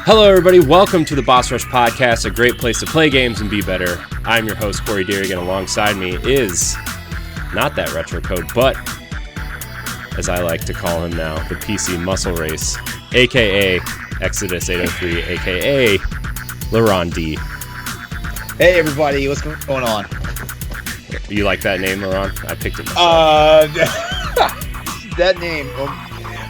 Hello, everybody. Welcome to the Boss Rush podcast, a great place to play games and be better. I'm your host, Corey Deerigan. Alongside me is not that retro code, but as I like to call him now, the PC Muscle Race, a.k.a. Exodus 803, a.k.a. LeRon D. Hey, everybody. What's going on? You like that name, LeRon? I picked it myself. That name...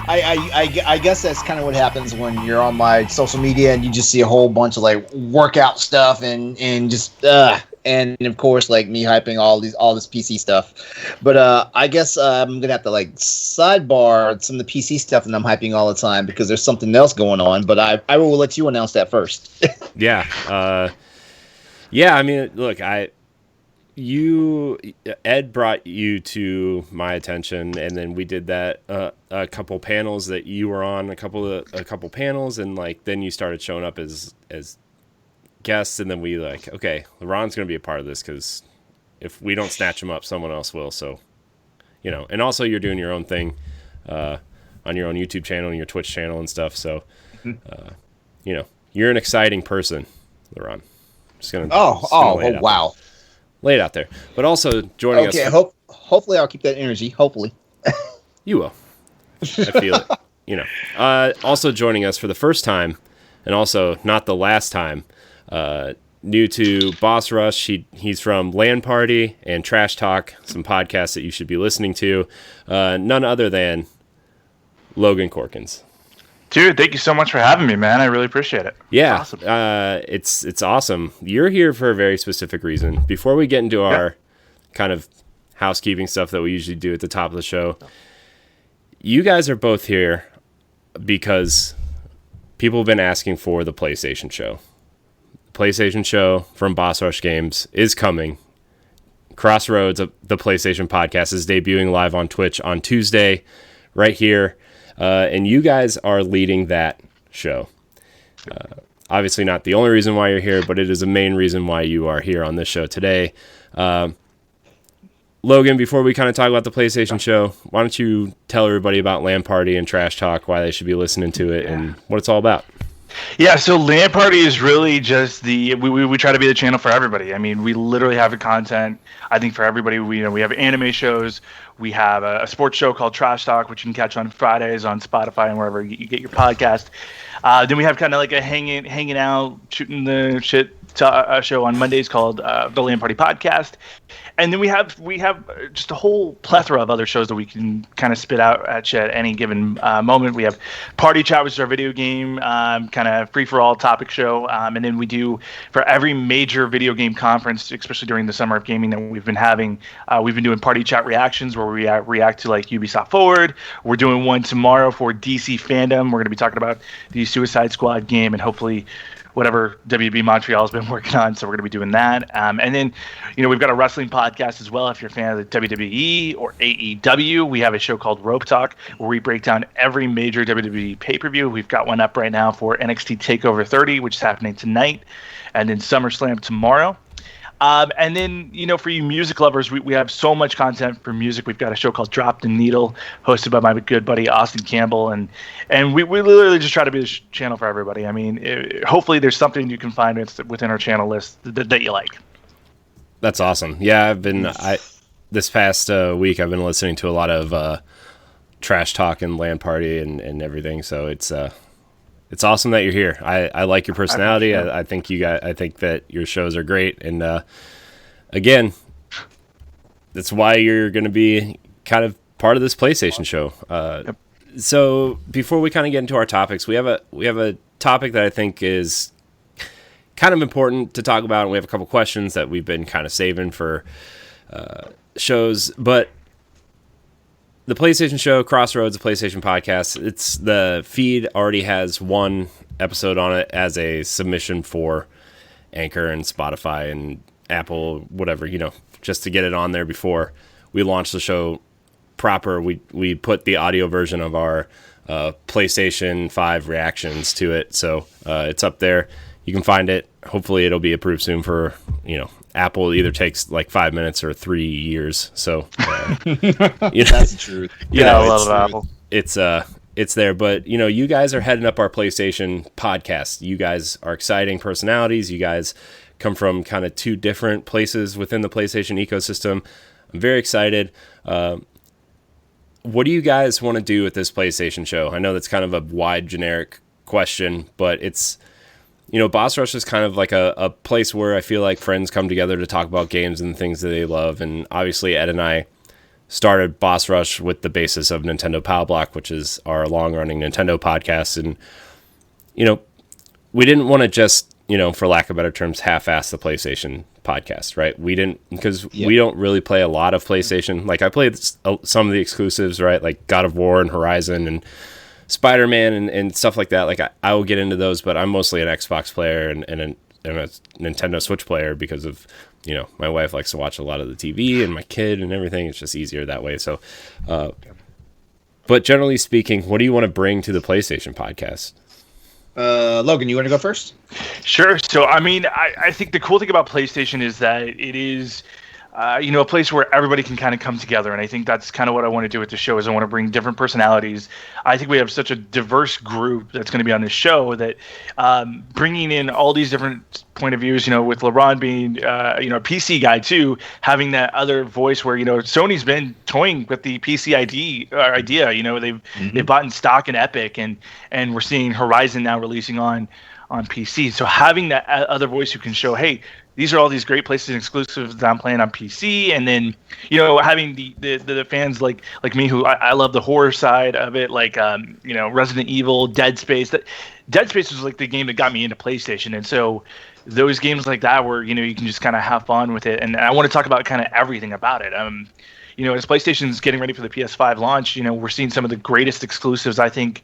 I guess that's kind of what happens when you're on my social media and you just see a whole bunch of like workout stuff and just and of course like me hyping all this PC stuff. But I guess I'm gonna have to like sidebar some of the PC stuff that I'm hyping all the time because there's something else going on. But I will let you announce that first. Yeah. I mean, look, Ed brought you to my attention, and then we did that a couple panels that you were on, a couple panels, and like then you started showing up as guests, and then we like, okay, LeRon's gonna be a part of this because if we don't snatch him up, someone else will. So, and also you're doing your own thing on your own YouTube channel and your Twitch channel and stuff. So, you're an exciting person, LeRon. Just gonna wow. Lay it out there. But also joining us... Okay, hopefully I'll keep that energy. Hopefully. You will. I feel it. Also joining us for the first time, and also not the last time, new to Boss Rush. He's from LAN Party and Trash Talk, some podcasts that you should be listening to. None other than Logan Corkins. Dude, thank you so much for having me, man. I really appreciate it. Yeah, awesome. It's awesome. You're here for a very specific reason. Before we get into our kind of housekeeping stuff that we usually do at the top of the show, you guys are both here because people have been asking for the PlayStation show. The PlayStation show from Boss Rush Games is coming. Crossroads, the PlayStation podcast, is debuting live on Twitch on Tuesday, right here. And you guys are leading that show. Obviously not the only reason why you're here, but it is a main reason why you are here on this show today. Logan, before we kind of talk about the PlayStation show, why don't you tell everybody about LAN Party and Trash Talk, why they should be listening to it, and what it's all about? Yeah, so LAN Party is really just we try to be the channel for everybody. I mean, we literally have the content, I think, for everybody. We have anime shows. We have a sports show called Trash Talk, which you can catch on Fridays on Spotify and wherever you get your podcast. Then we have kind of like a hanging out, shooting the shit show on Mondays called the LAN Party Podcast. And then we have just a whole plethora of other shows that we can kind of spit out at you at any given moment. We have Party Chat, which is our video game kind of free-for-all topic show. And then we do, for every major video game conference, especially during the summer of gaming that we've been having, we've been doing Party Chat reactions where we react to like Ubisoft Forward. We're doing one tomorrow for DC Fandom. We're going to be talking about the Suicide Squad game and hopefully whatever WB Montreal has been working on, so we're going to be doing that. And then, we've got a wrestling podcast as well. If you're a fan of the WWE or AEW, we have a show called Rope Talk where we break down every major WWE pay-per-view. We've got one up right now for NXT TakeOver 30, which is happening tonight, and then SummerSlam tomorrow. And then, for you music lovers, we have so much content for music. We've got a show called Drop the Needle, hosted by my good buddy Austin Campbell, and we literally just try to be the channel for everybody. I mean, hopefully there's something you can find within our channel list that you like. That's awesome. Yeah, this past week I've been listening to a lot of Trash Talk and LAN Party and everything. So it's awesome that you're here. I like your personality. I think that your shows are great. And again, that's why you're going to be kind of part of this PlayStation show. Yep. So before we kind of get into our topics, we have a topic that I think is kind of important to talk about, and we have a couple questions that we've been kind of saving for shows. But the PlayStation show, Crossroads, the PlayStation podcast, the feed already has one episode on it as a submission for Anchor and Spotify and Apple, whatever, just to get it on there before we launch the show proper. We put the audio version of our PlayStation 5 reactions to it, so it's up there. You can find it. Hopefully it'll be approved soon for, Apple either takes like 5 minutes or 3 years. So, that's the truth. I love Apple. It's it's there. But you guys are heading up our PlayStation podcast. You guys are exciting personalities. You guys come from kind of two different places within the PlayStation ecosystem. I'm very excited. What do you guys want to do with this PlayStation show? I know that's kind of a wide, generic question, but it's, Boss Rush is kind of like a place where I feel like friends come together to talk about games and things that they love. And obviously Ed and I started Boss Rush with the basis of Nintendo Power Block, which is our long-running Nintendo podcast. And, we didn't want to just, for lack of better terms, half-ass the PlayStation podcast, right? We didn't, because we don't really play a lot of PlayStation. Like, I played some of the exclusives, right? Like God of War and Horizon and Spider-Man and stuff like that. Like, I will get into those, but I'm mostly an Xbox player and a Nintendo Switch player because of, my wife likes to watch a lot of the TV and my kid and everything. It's just easier that way. So, but generally speaking, what do you want to bring to the PlayStation podcast? Logan, you want to go first? Sure. So, I think the cool thing about PlayStation is that it is, a place where everybody can kind of come together. And I think that's kind of what I want to do with the show is I want to bring different personalities. I think we have such a diverse group that's going to be on this show that bringing in all these different point of views, with LeRon being, a PC guy too, having that other voice where, Sony's been toying with the PC idea, they've bought in stock in Epic and we're seeing Horizon now releasing on PC. So having that other voice who can show, hey, these are all these great PlayStation exclusives that I'm playing on PC, and then having the fans like me who I love the horror side of it, like Resident Evil, Dead Space. Dead Space was like the game that got me into PlayStation, and so those games like that where you can just kind of have fun with it, and I want to talk about kind of everything about it. As PlayStation's getting ready for the PS5 launch, we're seeing some of the greatest exclusives I think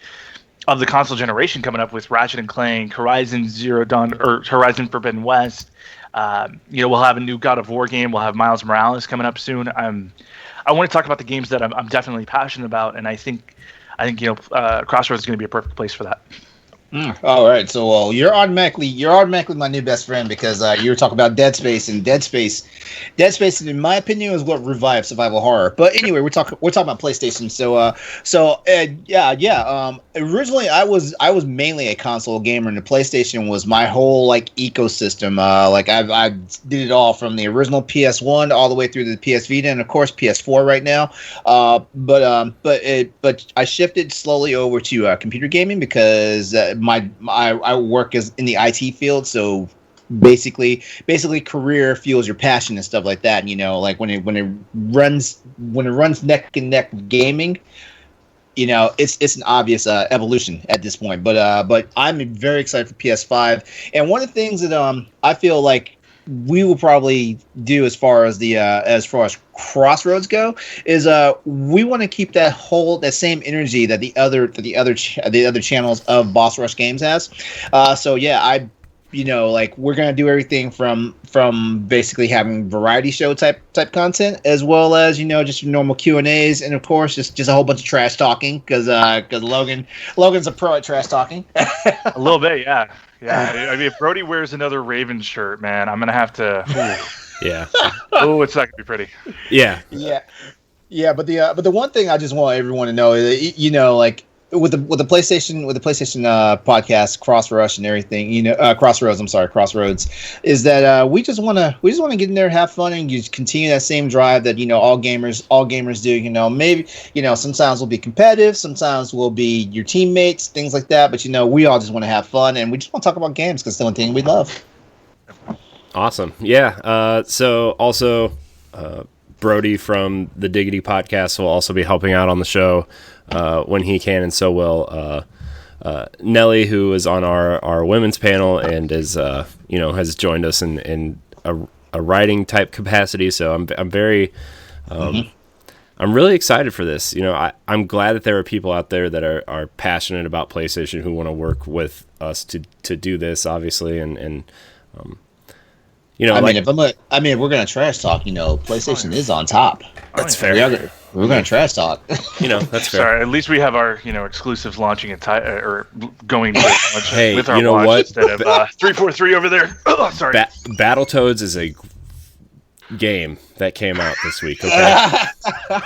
of the console generation coming up with Ratchet and Clank, Horizon Zero Dawn or Horizon Forbidden West. We'll have a new God of War game. We'll have Miles Morales coming up soon. I want to talk about the games that I'm definitely passionate about, and I think Crossroads is going to be a perfect place for that. All right, so you're automatically my new best friend because you were talking about Dead Space, and Dead Space, in my opinion, is what revived survival horror. But anyway, we're talking about PlayStation. Originally, I was mainly a console gamer, and the PlayStation was my whole ecosystem. I did it all from the original PS1 all the way through to the PS Vita, and of course PS4 right now. But I shifted slowly over to computer gaming because I work in the IT field, so basically career fuels your passion and stuff like that. When it runs neck and neck with gaming, it's an obvious evolution at this point. But I'm very excited for PS5, and one of the things that I feel like we will probably do as far as Crossroads go is we want to keep that same energy that the other channels of Boss Rush Games has. We're gonna do everything from basically having variety show type content as well as just normal Q&As, and of course just a whole bunch of trash talking because Logan's a pro at trash talking. A little bit, yeah. Yeah, if Brody wears another Ravens shirt, man, I'm gonna have to. Yeah. Oh, it's not gonna be pretty. Yeah. Yeah. But the one thing I just want everyone to know is with the PlayStation podcast, Crossroads and everything, Crossroads, is that we just want to get in there, have fun, and just continue that same drive that all gamers do. Maybe sometimes we'll be competitive, sometimes we'll be your teammates, things like that. But we all just want to have fun, and we just want to talk about games because it's the one thing we love. Awesome, yeah. So also, Brody from the Diggity Podcast will also be helping out on the show when he can, and so will Nelly, who is on our women's panel and is has joined us in a writing type capacity. So I'm very I'm really excited for this. I'm glad that there are people out there that are passionate about PlayStation who want to work with us to do this, obviously, and if we're gonna trash talk, PlayStation is on top. That's fair. We're gonna trash talk. That's fair. Sorry, at least we have our exclusives launching or going to launch hey, with our watch what? Instead of 343 over there. Oh, sorry. Battletoads is a game that came out this week. Okay,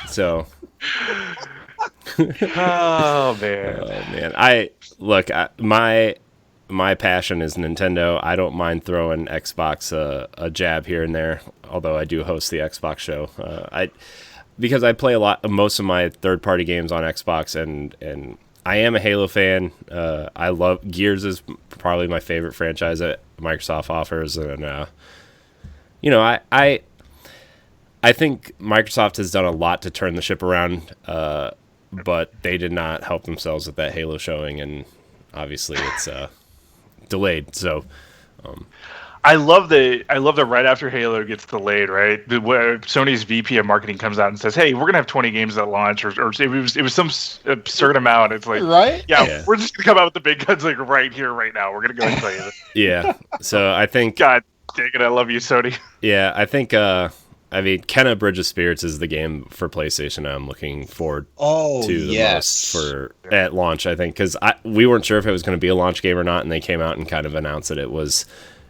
so Oh man. Oh man, my passion is Nintendo. I don't mind throwing Xbox a jab here and there. Although I do host the Xbox show. Because I play most of my third party games on Xbox, and I am a Halo fan. I love Gears is probably my favorite franchise that Microsoft offers, and I think Microsoft has done a lot to turn the ship around, but they did not help themselves with that Halo showing, and obviously it's delayed. So I love that right after Halo gets delayed, right? Where Sony's VP of marketing comes out and says, "Hey, we're gonna have 20 games at launch," or it was some absurd amount. It's like, right? Yeah, we're just gonna come out with the big guns like right here, right now. We're gonna go and tell you this. Yeah. So I think, God dang it, I love you, Sony. Yeah, I think. Kenna Bridge of Spirits is the game for PlayStation I'm looking forward to the most for at launch. I think because we weren't sure if it was going to be a launch game or not, and they came out and kind of announced that it was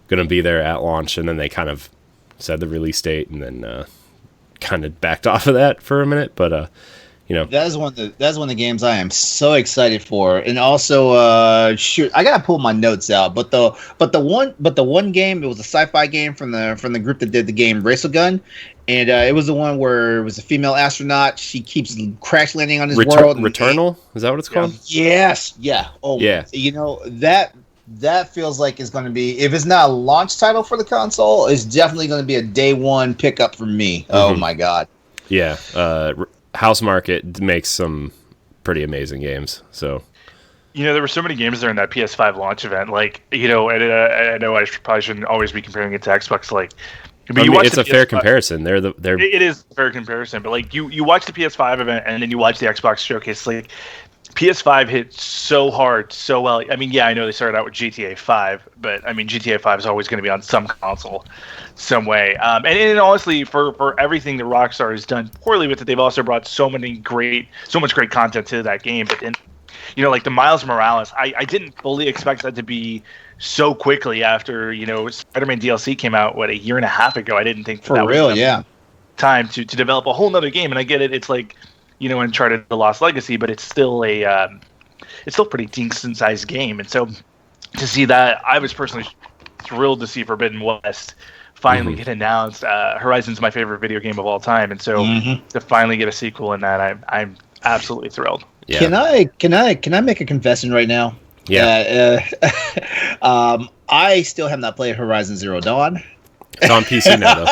going to be there at launch, and then they kind of said the release date, and then kind of backed off of that for a minute. But that's one of the games I am so excited for, and also shoot, I gotta pull my notes out. But the one game, it was a sci-fi game from the group that did the game Gun, and it was the one where it was a female astronaut. She keeps crash landing on this world. Returnal, is that what it's called? Yes, yeah. Oh, yeah. That feels like it's going to be, if it's not a launch title for the console, it's definitely going to be a day one pickup for me. Mm-hmm. Oh my god. Yeah. House Market makes some pretty amazing games. So, there were so many games there in that PS5 launch event. Like, and I know I probably shouldn't always be comparing it to Xbox. Like, but it's a fair comparison. It is a fair comparison. But like, you watch the PS5 event and then you watch the Xbox showcase. Like, PS5 hit so hard, so well. I mean, yeah, I know they started out with GTA 5, but I mean, GTA 5 is always going to be on some console, some way. And honestly, for everything that Rockstar has done poorly with it, they've also brought so much great content to that game. But then, like the Miles Morales, I didn't fully expect that to be so quickly after Spider-Man DLC came out a year and a half ago. I didn't think that was time to develop a whole nother game. And I get it, it's like Uncharted: The Lost Legacy, but it's still pretty decent sized game. And so to see that, I was personally thrilled to see Forbidden West finally get announced. Horizon's my favorite video game of all time, and so to finally get a sequel in that, I'm absolutely thrilled. Yeah. Can I make a confession right now? Yeah. I still have not played Horizon Zero Dawn. It's on PC now, though.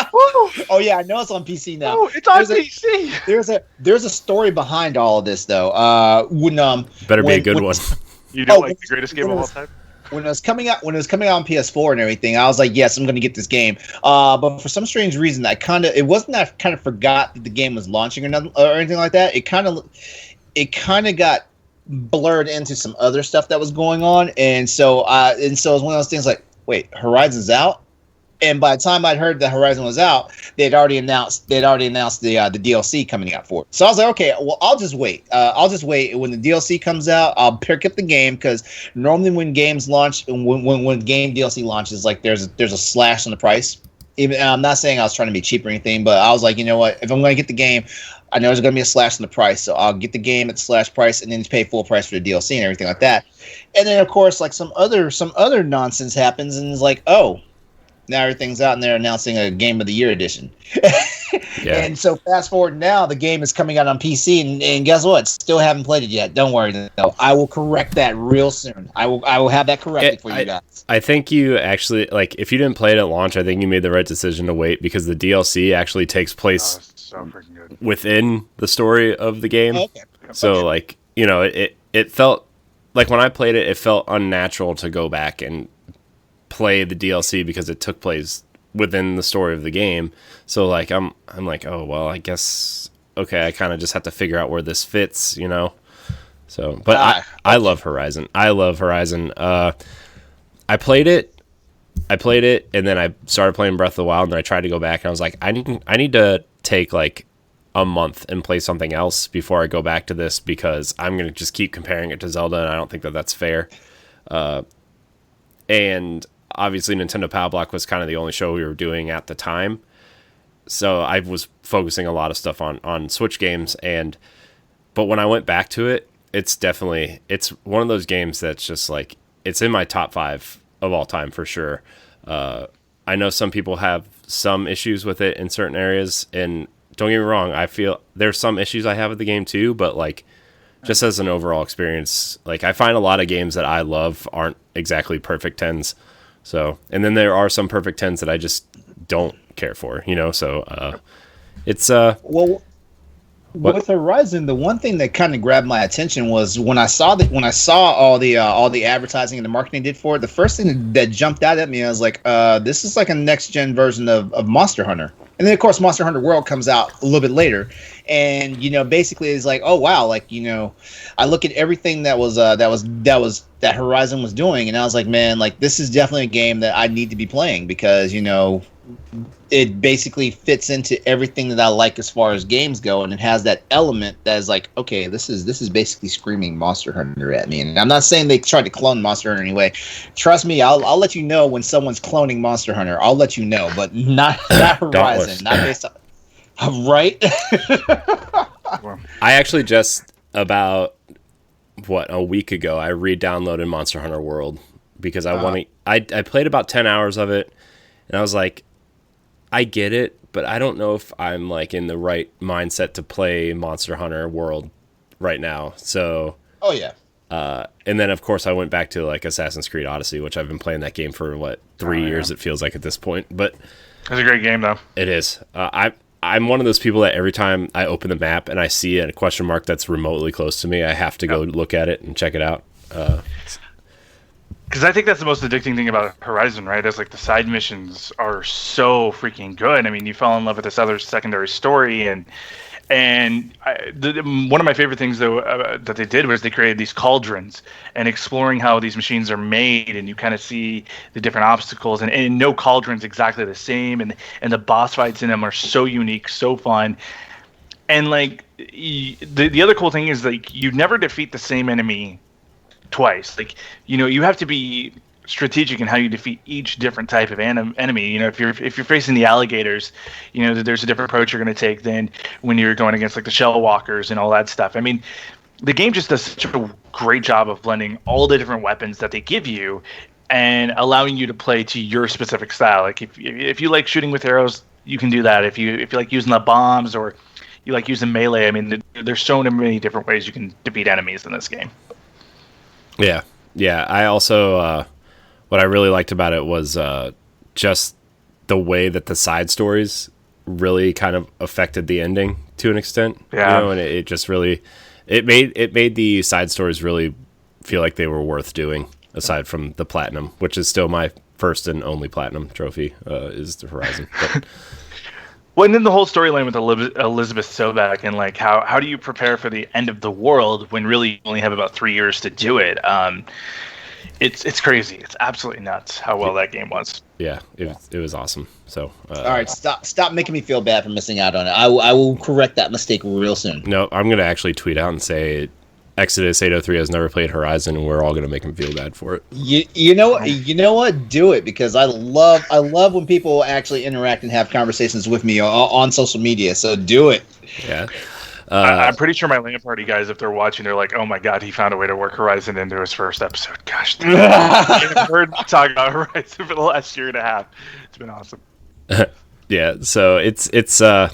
Oh yeah, I know it's on PC now. Oh, it's on PC. There's a story behind all of this though. Better be a good one. You don't like the greatest game of all time? When it was coming out on PS4 and everything, I was like, yes, I'm going to get this game. But for some strange reason, it wasn't that I kind of forgot that the game was launching or anything like that. It kind of got blurred into some other stuff that was going on, and so it was one of those things like, wait, Horizon's out. And by the time I'd heard that Horizon was out, they'd already announced the DLC coming out for it. So I was like, okay, well, I'll just wait. When the DLC comes out, I'll pick up the game, because normally when games launch, when game DLC launches, like there's a slash on the price. Even I'm not saying I was trying to be cheap or anything, but I was like, you know what? If I'm going to get the game, I know there's going to be a slash on the price, so I'll get the game at the slash price and then just pay full price for the DLC and everything like that. And then of course, like some other nonsense happens, and it's like, oh, now everything's out and they're announcing a Game of the Year edition. Yeah. And so fast forward now, the game is coming out on PC, and guess what? Still haven't played it yet. Don't worry. No, I will correct that real soon. I will have that corrected for you guys. I think you actually, like, if you didn't play it at launch, I think you made the right decision to wait, because the DLC actually takes place within the story of the game. Okay. So, like, it felt like when I played it, it felt unnatural to go back and play the DLC because it took place within the story of the game. So like I'm like, oh well, I guess okay, I kind of just have to figure out where this fits, So, but I love Horizon. I played it, and then I started playing Breath of the Wild, and I tried to go back, and I was like, I need to take like a month and play something else before I go back to this, because I'm gonna just keep comparing it to Zelda, and I don't think that that's fair. And obviously Nintendo Power Block was kind of the only show we were doing at the time, so I was focusing a lot of stuff on Switch games, and but when I went back to it, it's one of those games that's just like, it's in my top 5 of all time for sure. I know some people have some issues with it in certain areas, and don't get me wrong, I feel there's some issues I have with the game too, but like, just as an overall experience, like, I find a lot of games that I love aren't exactly perfect 10s. So, and then there are some perfect 10s that I just don't care for, so it's well, with Horizon, the one thing that kind of grabbed my attention was when I saw all the advertising and the marketing did for it. The first thing that jumped out at me, I was like, this is like a next gen version of Monster Hunter. And then of course Monster Hunter World comes out a little bit later, and basically it's like, oh wow, like I look at everything that Horizon was doing, and I was like, man, like this is definitely a game that I need to be playing because it basically fits into everything that I like as far as games go, and it has that element that is like, okay, this is basically screaming Monster Hunter at me. And I'm not saying they tried to clone Monster Hunter anyway. Trust me, I'll let you know when someone's cloning Monster Hunter. I'll let you know, but not Horizon, not based on right. I actually just about a week ago I re-downloaded Monster Hunter World because I played about 10 hours of it, and I was like, I get it, but I don't know if I'm like in the right mindset to play Monster Hunter World right now. So, oh yeah. And then of course I went back to like Assassin's Creed Odyssey, which I've been playing that game for 3 years. It feels like at this point, but it's a great game though. It is. I'm one of those people that every time I open the map and I see a question mark that's remotely close to me, I have to go look at it and check it out. Because I think that's the most addicting thing about Horizon, right? Is like the side missions are so freaking good. I mean, you fall in love with this other secondary story, and one of my favorite things though that they did was they created these cauldrons and exploring how these machines are made, and you kind of see the different obstacles, and no cauldron's exactly the same, and the boss fights in them are so unique, so fun. And like the other cool thing is like you never defeat the same enemy twice. Like you have to be strategic in how you defeat each different type of enemy. If you're facing the alligators, there's a different approach you're going to take than when you're going against like the shell walkers and all that stuff. I mean, the game just does such a great job of blending all the different weapons that they give you and allowing you to play to your specific style. Like if you like shooting with arrows, you can do that. If you like using the bombs or you like using melee, I mean, there's so many different ways you can defeat enemies in this game. Yeah. I also, what I really liked about it was just the way that the side stories really kind of affected the ending to an extent. Yeah. And it just really, it made the side stories really feel like they were worth doing, aside from the platinum, which is still my first and only platinum trophy, is the Horizon. But, well, and then the whole storyline with Elizabeth Sobek and like how do you prepare for the end of the world when really you only have about 3 years to do it? It's crazy. It's absolutely nuts how well that game was. Yeah, it was awesome. So all right, stop making me feel bad for missing out on it. I will correct that mistake real soon. No, I'm gonna actually tweet out and say Exodus 803 has never played Horizon, and we're all gonna make him feel bad for it. You know what? Do it, because I love when people actually interact and have conversations with me on social media. So do it. Yeah. I'm pretty sure my LAN party guys, if they're watching, they're like, "Oh my god, he found a way to work Horizon into his first episode." Gosh, I've heard talk about Horizon for the last year and a half. It's been awesome. Yeah, so it's the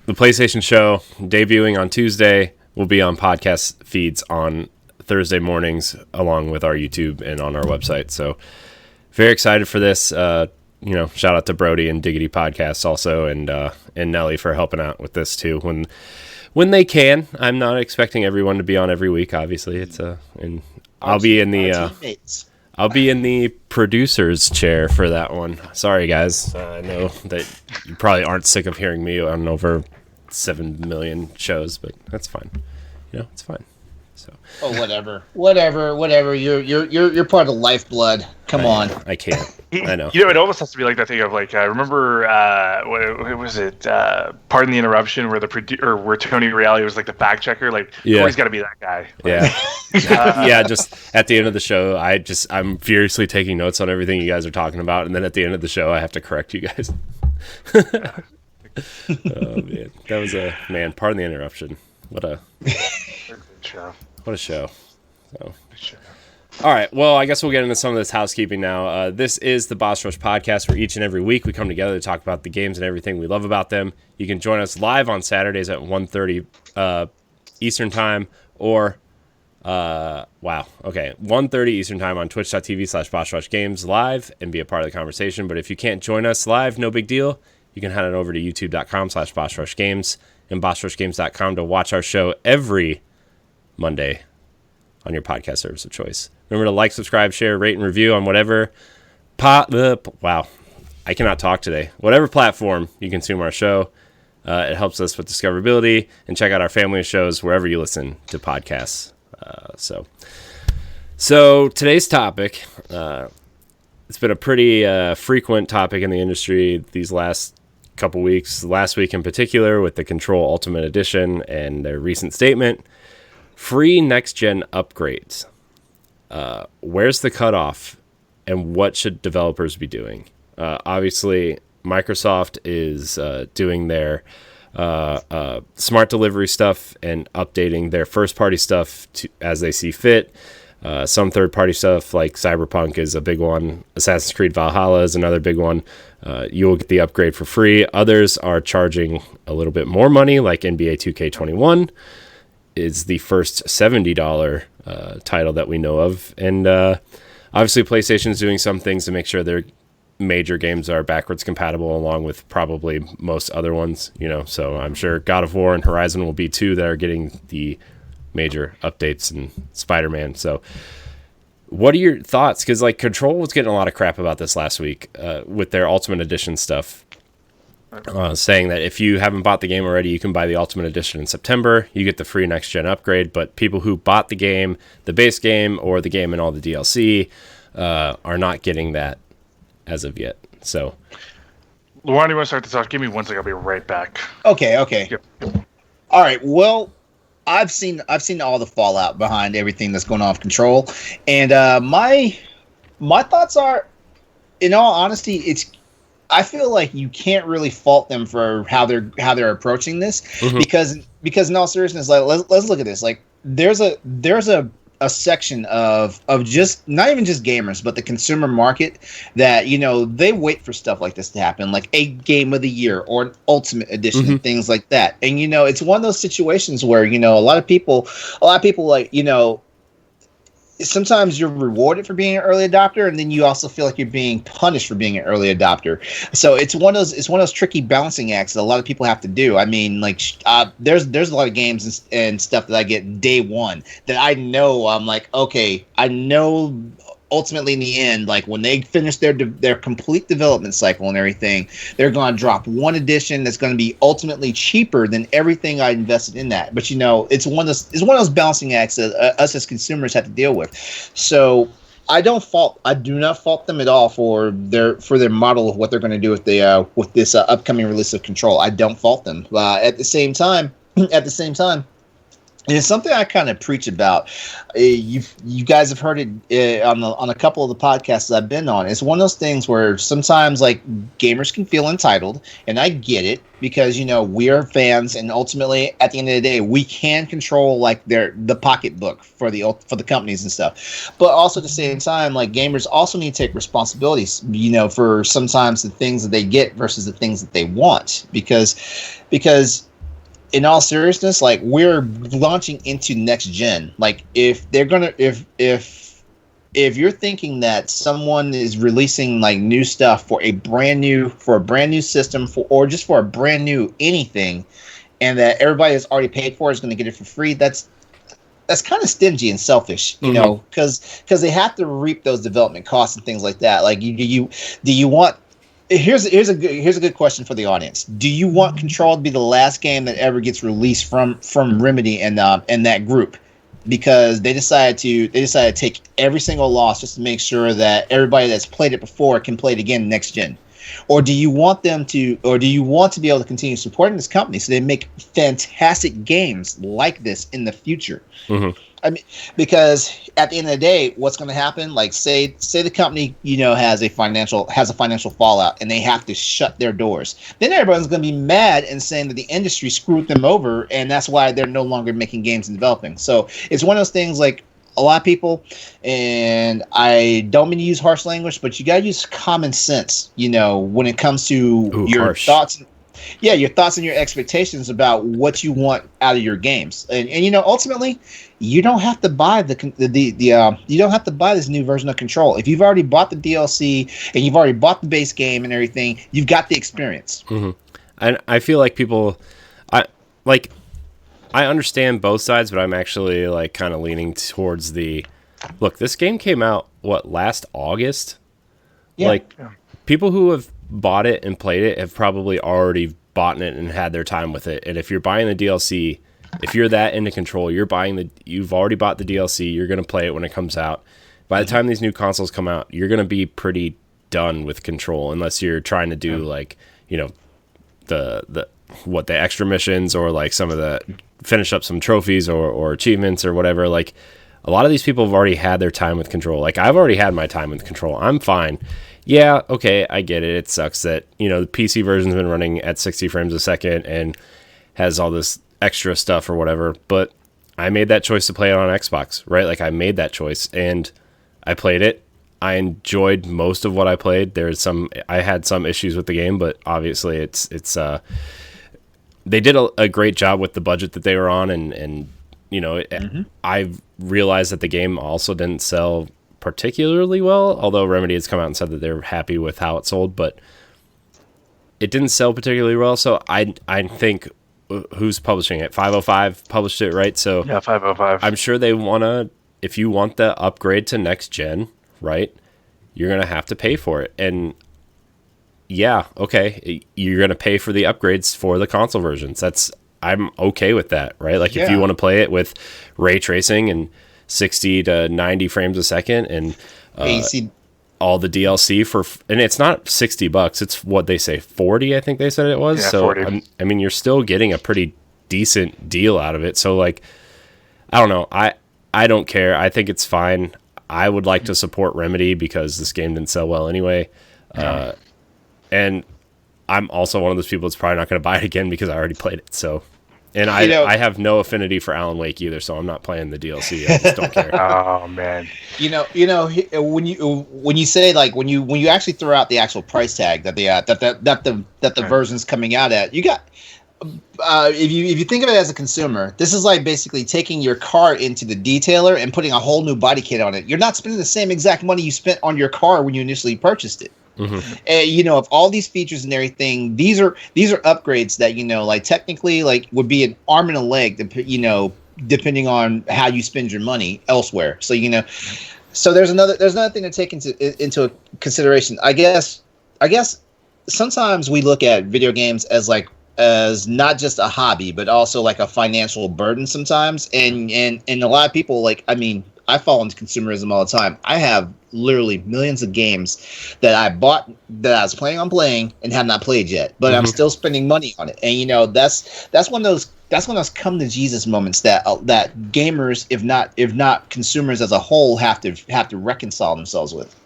PlayStation show debuting on Tuesday. Will be on podcast feeds on Thursday mornings, along with our YouTube and on our website. So very excited for this. Shout out to Brody and Diggity Podcasts also, and Nelly for helping out with this too. When they can. I'm not expecting everyone to be on every week. Obviously, I'll be in the producer's chair for that one. Sorry, guys. I know that you probably aren't sick of hearing me on over 7 million shows, but that's fine. It's fine. So. Oh, whatever. You're part of Lifeblood. Come on. I can't. I know. It almost has to be like that thing of like, remember what was it? Pardon the interruption, where where Tony Reale was like the fact checker. Like, Corey's got to be that guy. Yeah. Yeah. Just at the end of the show, I'm furiously taking notes on everything you guys are talking about, and then at the end of the show, I have to correct you guys. Oh man, that was pardon the interruption. What a show. What a show. So. All right, well, I guess we'll get into some of this housekeeping now. This is the Boss Rush podcast, where each and every week we come together to talk about the games and everything we love about them. You can join us live on Saturdays at 1:30 Eastern Time, or 1:30 Eastern Time on twitch.tv/BossRushGames live and be a part of the conversation. But if you can't join us live, no big deal. You can head on over to youtube.com/BossRushGames and BossRushGames.com to watch our show every Monday on your podcast service of choice. Remember to like, subscribe, share, rate, and review on whatever I cannot talk today. Whatever platform you consume our show. It helps us with discoverability, and check out our family of shows wherever you listen to podcasts. So today's topic, it's been a pretty frequent topic in the industry these last couple weeks. Last week in particular with the Control Ultimate Edition and their recent statement. Free next-gen upgrades. Where's the cutoff, and what should developers be doing? Obviously, Microsoft is doing their smart delivery stuff and updating their first-party stuff as they see fit. Some third-party stuff like Cyberpunk is a big one. Assassin's Creed Valhalla is another big one. You will get the upgrade for free. Others are charging a little bit more money, like NBA 2K21 is the first $70 title that we know of. And obviously PlayStation's doing some things to make sure their major games are backwards compatible, along with probably most other ones, so I'm sure God of War and Horizon will be two that are getting the major updates, and Spider-Man. So what are your thoughts? Because Control was getting a lot of crap about this last week with their Ultimate Edition stuff. Saying that if you haven't bought the game already, you can buy the Ultimate Edition in September. You get the free next-gen upgrade, but people who bought the game, the base game, or the game and all the DLC are not getting that as of yet. So, LeRon, you want to start this off? Give me 1 second. I'll be right back. Okay. Yep. All right. Well, I've seen all the fallout behind everything that's going on with Control, and my thoughts are, in all honesty, I feel like you can't really fault them for how they're approaching this, because in all seriousness, let's look at this. There's a section of just not even just gamers, but the consumer market that they wait for stuff like this to happen, like a game of the year or an Ultimate Edition and things like that. And it's one of those situations where a lot of people sometimes you're rewarded for being an early adopter, and then you also feel like you're being punished for being an early adopter. So it's one of those tricky balancing acts that a lot of people have to do. I mean, there's a lot of games and stuff that I get day one that I know I'm like, okay, I know ultimately in the end, when they finish their complete development cycle and everything, they're going to drop one edition that's going to be ultimately cheaper than everything I invested in that. But it's one of those balancing acts that us as consumers have to deal with. So I do not fault them at all for their model of what they're going to do with this upcoming release of Control. I don't fault them. At the same time. And it's something I kind of preach about. You guys have heard it on a couple of the podcasts I've been on. It's one of those things where sometimes gamers can feel entitled, and I get it because we are fans, and ultimately at the end of the day we can control the pocketbook for the companies and stuff. But also at the same time, gamers also need to take responsibilities, for sometimes the things that they get versus the things that they want, because. In all seriousness, we're launching into next gen. If you're thinking that someone is releasing new stuff for a brand new system or just for a brand new anything, and that everybody that's already paid for is going to get it for free, that's kind of stingy and selfish, because they have to reap those development costs and things like that. Do you want? Here's a good question for the audience. Do you want Control to be the last game that ever gets released from Remedy and that group, because they decided to take every single loss just to make sure that everybody that's played it before can play it again next gen? Or do you want to be able to continue supporting this company so they make fantastic games like this in the future? I mean, because at the end of the day, what's going to happen? Like, say the company, has a financial fallout, and they have to shut their doors. Then everyone's going to be mad and saying that the industry screwed them over, and that's why they're no longer making games and developing. So it's one of those things. Like, a lot of people, and I don't mean to use harsh language, but you got to use common sense. When it comes to your thoughts. Yeah, your thoughts and your expectations about what you want out of your games, and ultimately, you don't have to buy you don't have to buy this new version of Control. If you've already bought the DLC and you've already bought the base game and everything, you've got the experience. Mm-hmm. And I feel like people, I understand both sides, but I'm actually like kind of leaning towards look. This game came out last August. Yeah. People who have bought it and played it have probably already bought it and had their time with it. And if you're buying the DLC, if you're that into Control, you've already bought the DLC, you're going to play it when it comes out. By the time these new consoles come out, you're going to be pretty done with Control, unless you're trying to do the extra missions, or like some of the finish up some trophies or achievements or whatever. Like, a lot of these people have already had their time with Control. Like, I've already had my time with Control. I'm fine. Yeah, okay, I get it. It sucks that, the PC version's been running at 60 frames a second and has all this extra stuff or whatever, but I made that choice to play it on Xbox, right? Like, I made that choice, and I played it. I enjoyed most of what I played. I had some issues with the game, but obviously it's they did a great job with the budget that they were on, and I've realized that the game also didn't sell particularly well, although Remedy has come out and said that they're happy with how it sold, but it didn't sell particularly well. So I think, who's publishing it? 505 published it, right? So yeah, 505. I'm sure they if you want the upgrade to next gen, right, you're gonna have to pay for it. And yeah, okay, you're gonna pay for the upgrades for the console versions. I'm okay with that, right? Like, if you want to play it with ray tracing and 60 to 90 frames a second and all the DLC and it's not $60, it's what they say, 40, I think they said it was. Yeah, so 40. I mean, you're still getting a pretty decent deal out of it. So, like, I don't know. I don't care. I think it's fine. I would like to support Remedy because this game didn't sell well anyway. And I'm also one of those people that's probably not going to buy it again because I already played it. So, and I have no affinity for Alan Wake either, so I'm not playing the DLC. I just don't care. Oh man. When you say, like, when you actually throw out the actual price tag that the version's coming out at, you got if you think of it as a consumer, this is like basically taking your car into the detailer and putting a whole new body kit on it. You're not spending the same exact money you spent on your car when you initially purchased it. Mm-hmm. And of all these features and everything, these are upgrades that like technically like would be an arm and a leg, depending on how you spend your money elsewhere. So so there's another thing to take into consideration. I guess sometimes we look at video games as not just a hobby, but also like a financial burden sometimes. And a lot of people, like, I mean, I fall into consumerism all the time. I have literally millions of games that I bought that I was planning on playing and have not played yet, but I'm still spending money on it. And that's one of those come to Jesus moments that gamers, if not consumers as a whole, have to reconcile themselves with.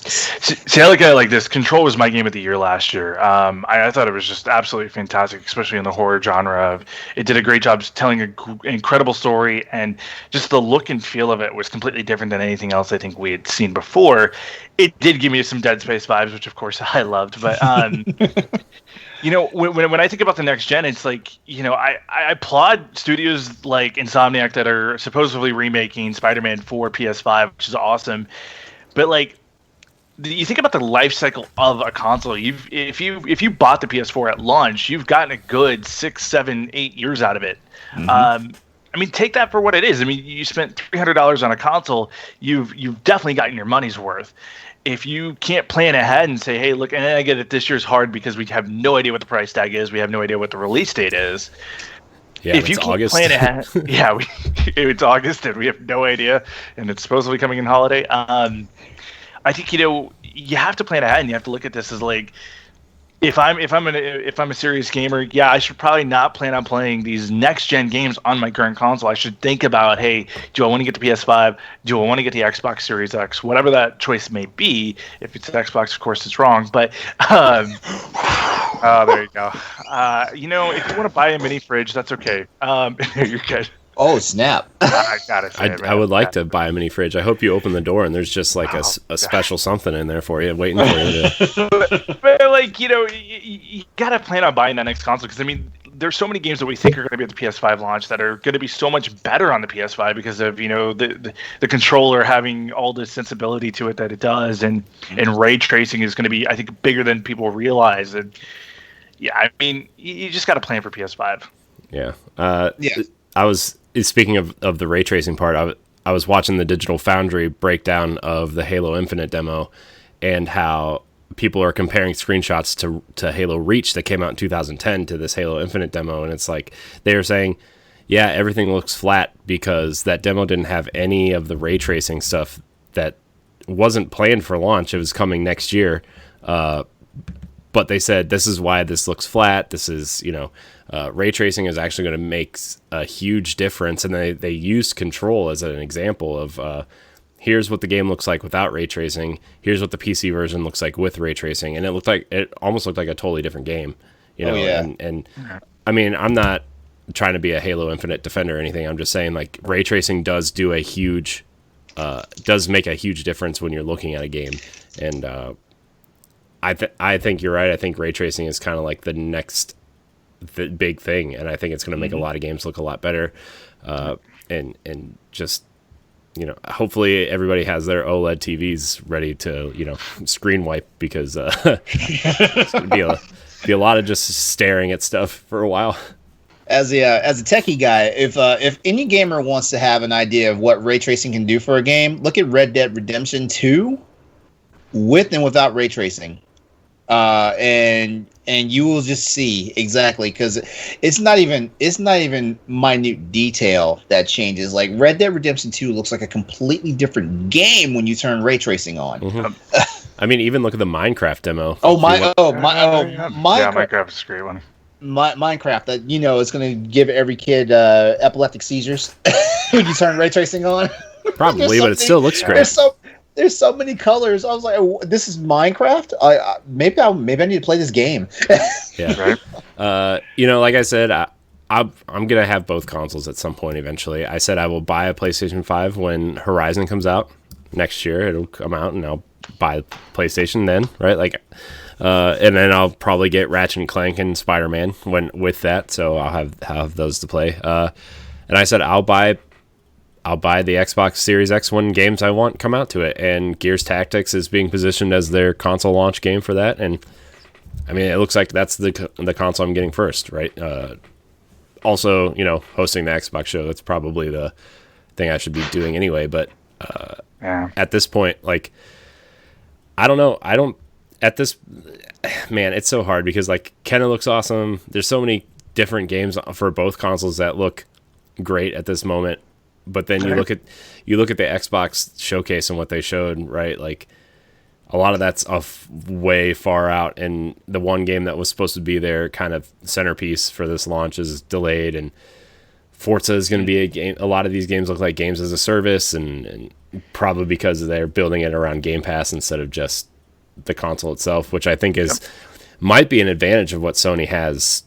See, I look at it like this. Control was my game of the year last year. I thought it was just absolutely fantastic, especially in the horror genre. It did a great job just telling an incredible story, and just the look and feel of it was completely different than anything else I think we had seen before. It did give me some Dead Space vibes, which of course I loved. But when I think about the next gen, it's like, I applaud studios like Insomniac that are supposedly remaking Spider-Man 4 PS5, which is awesome. But like, you think about the life cycle of a console. If you bought the PS4 at launch, you've gotten a good 6, 7, 8 years out of it. Mm-hmm. I mean, take that for what it is. I mean, you spent $300 on a console. You've definitely gotten your money's worth. If you can't plan ahead and say, hey, look, and I get it, this year's hard because we have no idea what the price tag is. We have no idea what the release date is. Yeah, if you can't August. Plan ahead, it's August and we have no idea, and it's supposed to be coming in holiday. I think, you have to plan ahead, and you have to look at this as like, if I'm a serious gamer, yeah, I should probably not plan on playing these next gen games on my current console. I should think about, hey, do I want to get the PS5? Do I want to get the Xbox Series X? Whatever that choice may be. If it's Xbox, of course, it's wrong. But oh, there you go. If you want to buy a mini fridge, that's okay. You're good. Oh, snap. I gotta say, I would like to buy a mini fridge. I hope you open the door and there's just like a special something in there for you, waiting for you to... But like, you gotta plan on buying that next console, because I mean, there's so many games that we think are going to be at the PS5 launch that are going to be so much better on the PS5 because of the controller having all the sensibility to it that it does, and ray tracing is going to be, I think, bigger than people realize. And yeah, I mean, you just got to plan for PS5. Yeah. I was speaking of the ray tracing part. I was watching the Digital Foundry breakdown of the Halo Infinite demo, and how people are comparing screenshots to Halo Reach that came out in 2010 to this Halo Infinite demo, and it's like they were saying, yeah, everything looks flat because that demo didn't have any of the ray tracing stuff that wasn't planned for launch. It was coming next year, but they said this is why this looks flat. This is, ray tracing is actually going to make a huge difference, and they used Control as an example of here's what the game looks like without ray tracing. Here's what the PC version looks like with ray tracing, and it almost looked like a totally different game. And I mean, I'm not trying to be a Halo Infinite defender or anything. I'm just saying, like, ray tracing does make a huge difference when you're looking at a game, and I think you're right. I think ray tracing is kind of like the next big thing, and I think it's going to make a lot of games look a lot better, and just. Hopefully everybody has their OLED TVs ready to, screen wipe, because it's going to be a lot of just staring at stuff for a while. As a techie guy, if any gamer wants to have an idea of what ray tracing can do for a game, look at Red Dead Redemption 2 with and without ray tracing. And you will just see exactly, because it's not even minute detail that changes. Like Red Dead Redemption 2 looks like a completely different game when you turn ray tracing on. Mm-hmm. I mean, even look at the Minecraft demo. Minecraft is a great one. Minecraft, that it's going to give every kid epileptic seizures when you turn ray tracing on. Probably, but it still looks great. There's so many colors. I was like, "This is Minecraft." Maybe I need to play this game. Yeah, right. Like I said, I'm gonna have both consoles at some point eventually. I said I will buy a PlayStation 5 when Horizon comes out next year. It'll come out, and I'll buy the PlayStation then, right? Like, and then I'll probably get Ratchet and Clank and Spider-Man with that. So I'll have those to play. And I said I'll buy the Xbox Series X when games I want come out to it, and Gears Tactics is being positioned as their console launch game for that. And I mean, it looks like that's the console I'm getting first, right? Also, hosting the Xbox show, that's probably the thing I should be doing anyway. But at this point, like, I don't know. Man, it's so hard because, like, Kenna looks awesome. There's so many different games for both consoles that look great at this moment. But then you look at the Xbox showcase and what they showed, right? Like, a lot of that's way far out, and the one game that was supposed to be their kind of centerpiece for this launch is delayed. And Forza is going to be a game. A lot of these games look like games as a service, and probably because they're building it around Game Pass instead of just the console itself, which I think might be an advantage of what Sony has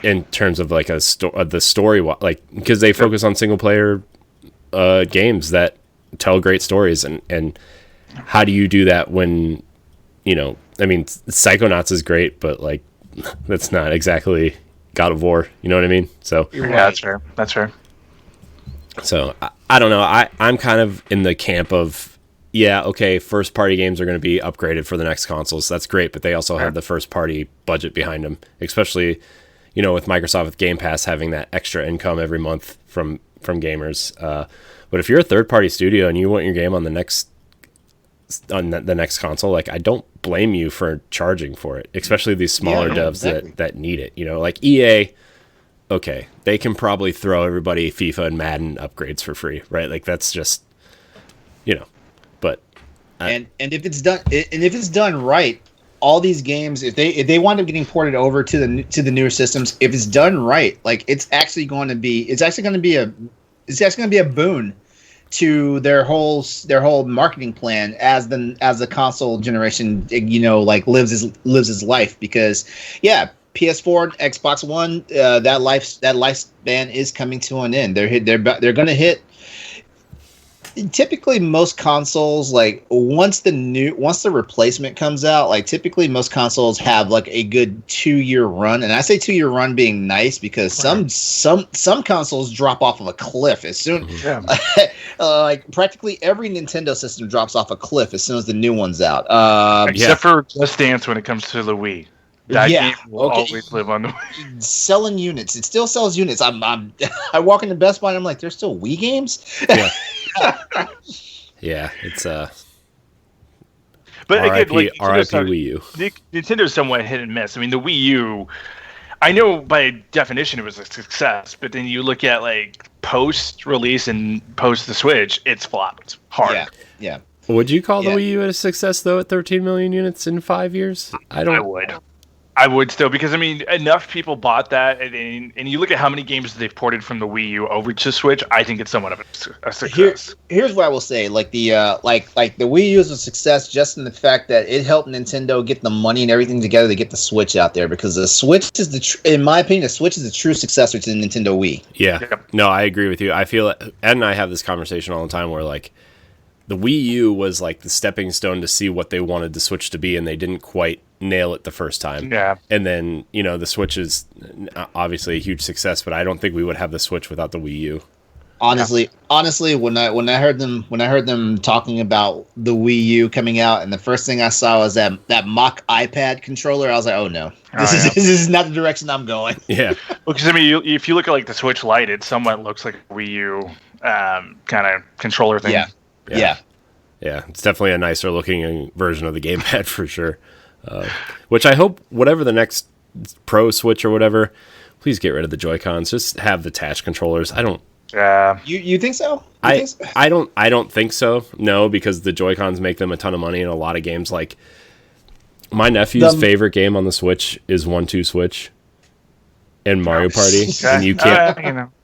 in terms of like the story, like, because they focus on single player games that tell great stories, and how do you do that when I mean, Psychonauts is great, but like, that's not exactly God of War, you know what I mean? So yeah, that's fair. So I don't know, I'm kind of in the camp of, yeah, okay, first party games are going to be upgraded for the next consoles, that's great, but they also have the first party budget behind them, especially with Microsoft with Game Pass having that extra income every month from gamers. But if you're a third-party studio and you want your game on the next console, like, I don't blame you for charging for it, especially these smaller devs that need it. Like EA, okay, they can probably throw everybody FIFA and Madden upgrades for free, right? Like, that's just, but and if it's done right, all these games, if they wind up getting ported over to the newer systems, if it's done right, like it's actually going to be a boon to their whole marketing plan as the console generation, like lives its life. Because PS4, Xbox One, that lifespan is coming to an end. They're going to hit. Typically, most consoles, like once the replacement comes out, like typically most consoles have like a good 2-year run, and I say 2-year run being nice because some consoles drop off of a cliff as soon. Like practically every Nintendo system drops off a cliff as soon as the new one's out. Except for Just Dance when it comes to the Wii. That game will always live on the Wii. Selling units. It still sells units. I walk into Best Buy and I'm like, there's still Wii games? Yeah. Yeah, it's but again, like RIP Wii U. Nintendo's somewhat hit and miss. I mean, the Wii U, I know by definition it was a success, but then you look at like post-release and post the Switch, it's flopped hard. Yeah. Would you call the Wii U a success though at 13 million units in 5 years? I would still, because I mean, enough people bought that, and you look at how many games they've ported from the Wii U over to Switch. I think it's somewhat of a success. Here's what I will say: like the like the Wii U is a success just in the fact that it helped Nintendo get the money and everything together to get the Switch out there. Because the Switch is in my opinion, the Switch is the true successor to the Nintendo Wii. Yeah, no, I agree with you. I feel Ed and I have this conversation all the time where like the Wii U was like the stepping stone to see what they wanted the Switch to be, and they didn't quite nail it the first time. Yeah. And then, the Switch is obviously a huge success, but I don't think we would have the Switch without the Wii U. Honestly, when I heard them talking about the Wii U coming out, and the first thing I saw was that mock iPad controller, I was like, oh no. This is not the direction I'm going. Yeah. Because I mean, if you look at like the Switch Lite, it somewhat looks like a Wii U kind of controller thing. Yeah. Yeah, it's definitely a nicer looking version of the gamepad for sure. Which I hope, whatever the next Pro Switch or whatever, please get rid of the Joy-Cons. Just have the attached controllers. I don't. Yeah. You think so? I don't think so. No, because the Joy-Cons make them a ton of money in a lot of games. Like my nephew's favorite game on the Switch is 1-2 Switch and Mario Party,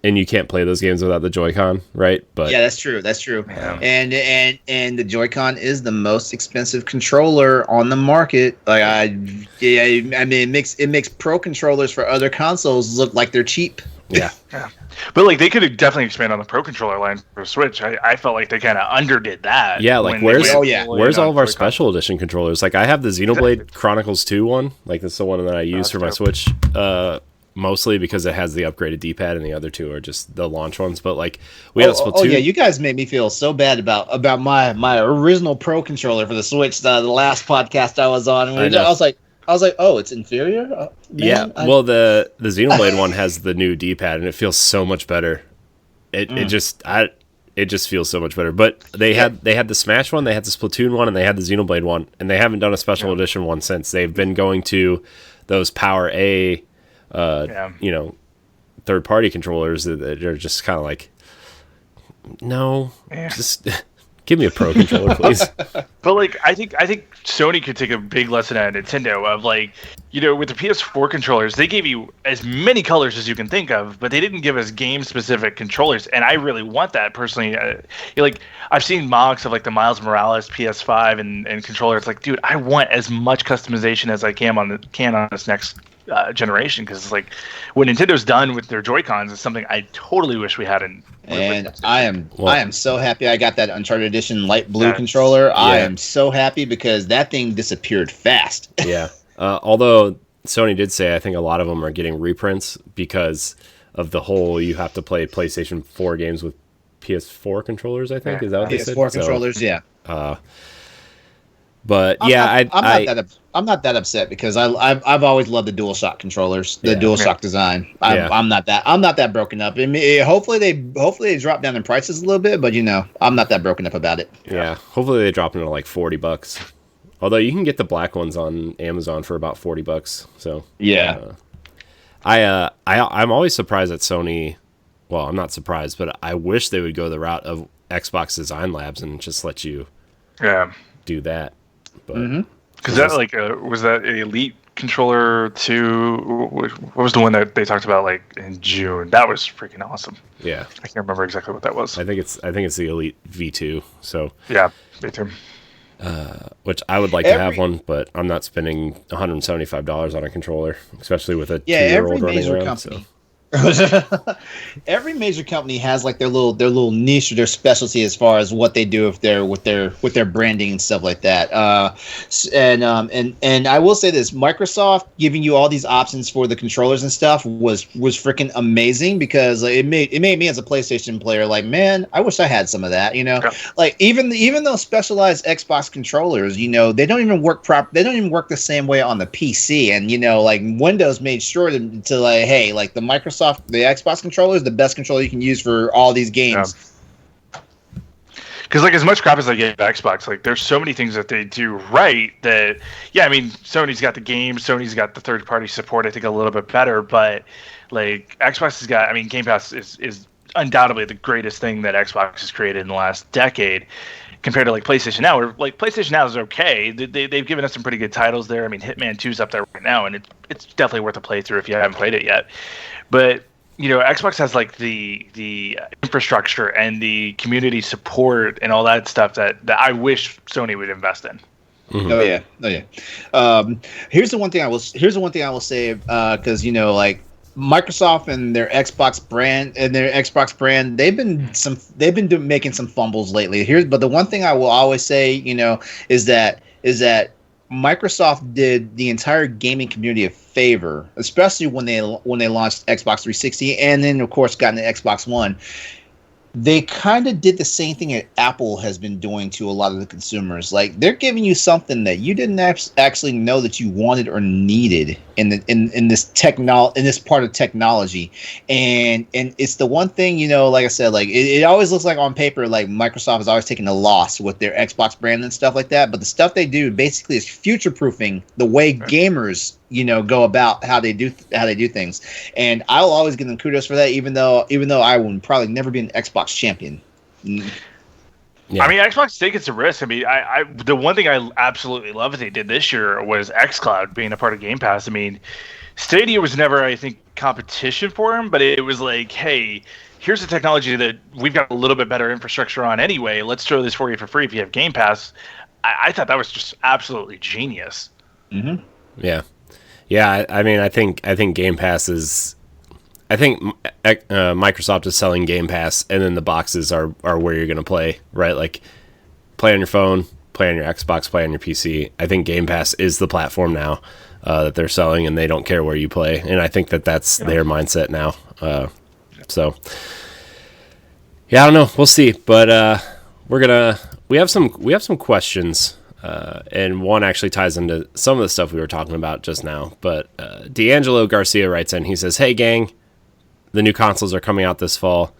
and you can't play those games without the Joy-Con, right? But yeah, that's true. Yeah. And the Joy-Con is the most expensive controller on the market. Like I mean, it makes pro controllers for other consoles look like they're cheap. Yeah. But like they could definitely expand on the pro controller line for Switch. I felt like they kind of underdid that. Yeah, like where's all of our special edition controllers? Like I have the Xenoblade Chronicles 2 one. Like that's the one that I use for my Switch. Mostly because it has the upgraded D-pad, and the other two are just the launch ones. But like we had a Splatoon. Oh yeah, you guys made me feel so bad about my original Pro controller for the Switch. The last podcast I was on, I was like, oh, it's inferior. The Xenoblade one has the new D-pad, and it feels so much better. It just feels so much better. But they had the Smash one, they had the Splatoon one, and they had the Xenoblade one, and they haven't done a special edition one since. They've been going to those Power A. Third-party controllers that are just kind of like, no, just give me a pro controller, please. But like, I think Sony could take a big lesson out of Nintendo of like, with the PS4 controllers, they gave you as many colors as you can think of, but they didn't give us game-specific controllers, and I really want that personally. Like, I've seen mocks of like the Miles Morales PS5 and controller. It's like, dude, I want as much customization as I can on this next generation, because it's like what Nintendo's done with their Joy-Cons is something I totally wish we had in. And I am so happy I got that Uncharted Edition light blue controller. Yeah. I am so happy because that thing disappeared fast. Yeah. Although Sony did say I think a lot of them are getting reprints because of the whole you have to play PlayStation 4 games with PS4 controllers, I think. Is that what they said? PS4 controllers, yeah. But I'm not that upset because I've always loved the DualShock controllers, the DualShock design. I'm not that broken up. I mean, hopefully they drop down in prices a little bit, but I'm not that broken up about it. Yeah, hopefully they drop them to like $40. Although you can get the black ones on Amazon for about $40. So yeah, I'm always surprised at Sony. Well, I'm not surprised, but I wish they would go the route of Xbox Design Labs and just let you do that. But Because that was that Elite Controller 2? What was the one that they talked about like in June? That was freaking awesome. Yeah, I can't remember exactly what that was. I think it's the Elite V2. So yeah, me too. Which I would like to have one, but I'm not spending $175 on a controller, especially with a 2-year-old running around. Company. Every major company has like their little niche or their specialty as far as what they do with their branding and stuff like that. And I will say this: Microsoft giving you all these options for the controllers and stuff was freaking amazing, because it made me as a PlayStation player like, man, I wish I had some of that. Yeah. Like even those specialized Xbox controllers, they don't even work They don't even work the same way on the PC. And like Windows made sure to like, hey, like the Xbox controller is the best controller you can use for all these games. Because like as much crap as I get at Xbox, like there's so many things that they do right that, I mean, Sony's got the games, Sony's got the third-party support, I think a little bit better, but like Xbox has got, I mean, Game Pass is undoubtedly the greatest thing that Xbox has created in the last decade, compared to like PlayStation Now, where like PlayStation Now is okay. They've given us some pretty good titles there. I mean, Hitman 2's up there right now, and it's definitely worth a playthrough if you haven't played it yet. But Xbox has like the infrastructure and the community support and all that stuff that I wish Sony would invest in. Mm-hmm. Oh yeah. Here's the one thing I will say, because like Microsoft and their Xbox brand, they've been making some fumbles lately. But the one thing I will always say, is that Microsoft did the entire gaming community a favor, especially when they launched Xbox 360 and then of course got into Xbox One. They kind of did the same thing that Apple has been doing to a lot of the consumers. Like they're giving you something that you didn't actually know that you wanted or needed in this part of technology, and it's the one thing, like I said, like it always looks like on paper like Microsoft is always taking a loss with their Xbox brand and stuff like that, but the stuff they do basically is future proofing the way gamers go about how they do things, and I'll always give them kudos for that, even though I will probably never be an Xbox champion. Yeah. I mean, Xbox takes some risk. I mean, I the one thing I absolutely love that they did this year was xCloud being a part of Game Pass. I mean, Stadia was never, I think, competition for them, but it was like, hey, here's the technology that we've got a little bit better infrastructure on anyway. Let's throw this for you for free if you have Game Pass. I thought that was just absolutely genius. Mm-hmm. Yeah. Yeah, I mean, I think Game Pass is. I think Microsoft is selling Game Pass, and then the boxes are where you're going to play, right? Like, play on your phone, play on your Xbox, play on your PC. I think Game Pass is the platform now that they're selling, and they don't care where you play. And I think that's their mindset now. So, yeah, I don't know. We'll see. But we have some questions. And one actually ties into some of the stuff we were talking about just now. But D'Angelo Garcia writes in, he says, "Hey, gang, the new consoles are coming out this fall.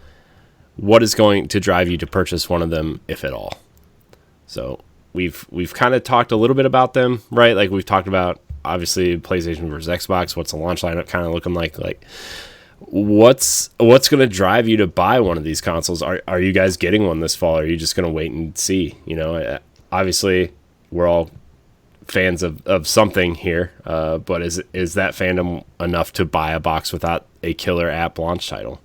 What is going to drive you to purchase one of them, if at all?" So we've kind of talked a little bit about them, right? Like we've talked about, obviously, PlayStation versus Xbox. What's the launch lineup kind of looking like? Like what's going to drive you to buy one of these consoles? Are you guys getting one this fall? Or are you just going to wait and see? Obviously, we're all fans of something here, but is that fandom enough to buy a box without a killer app launch title?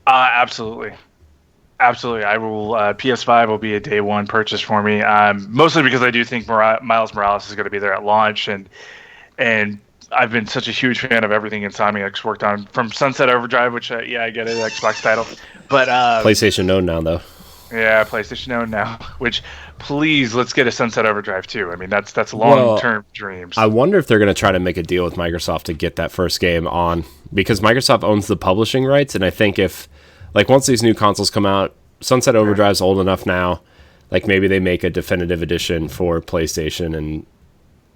Absolutely. I will. PS5 will be a day one purchase for me, mostly because I do think Miles Morales is going to be there at launch, and I've been such a huge fan of everything Insomniac's worked on, from Sunset Overdrive, which I get it, Xbox title, but PlayStation owned now though. Yeah, PlayStation owned now. Which, please, let's get a Sunset Overdrive too. I mean, that's long-term dreams. I wonder if they're going to try to make a deal with Microsoft to get that first game on, because Microsoft owns the publishing rights, and I think if, like, once these new consoles come out, Sunset Overdrive's old enough now, like maybe they make a definitive edition for PlayStation, and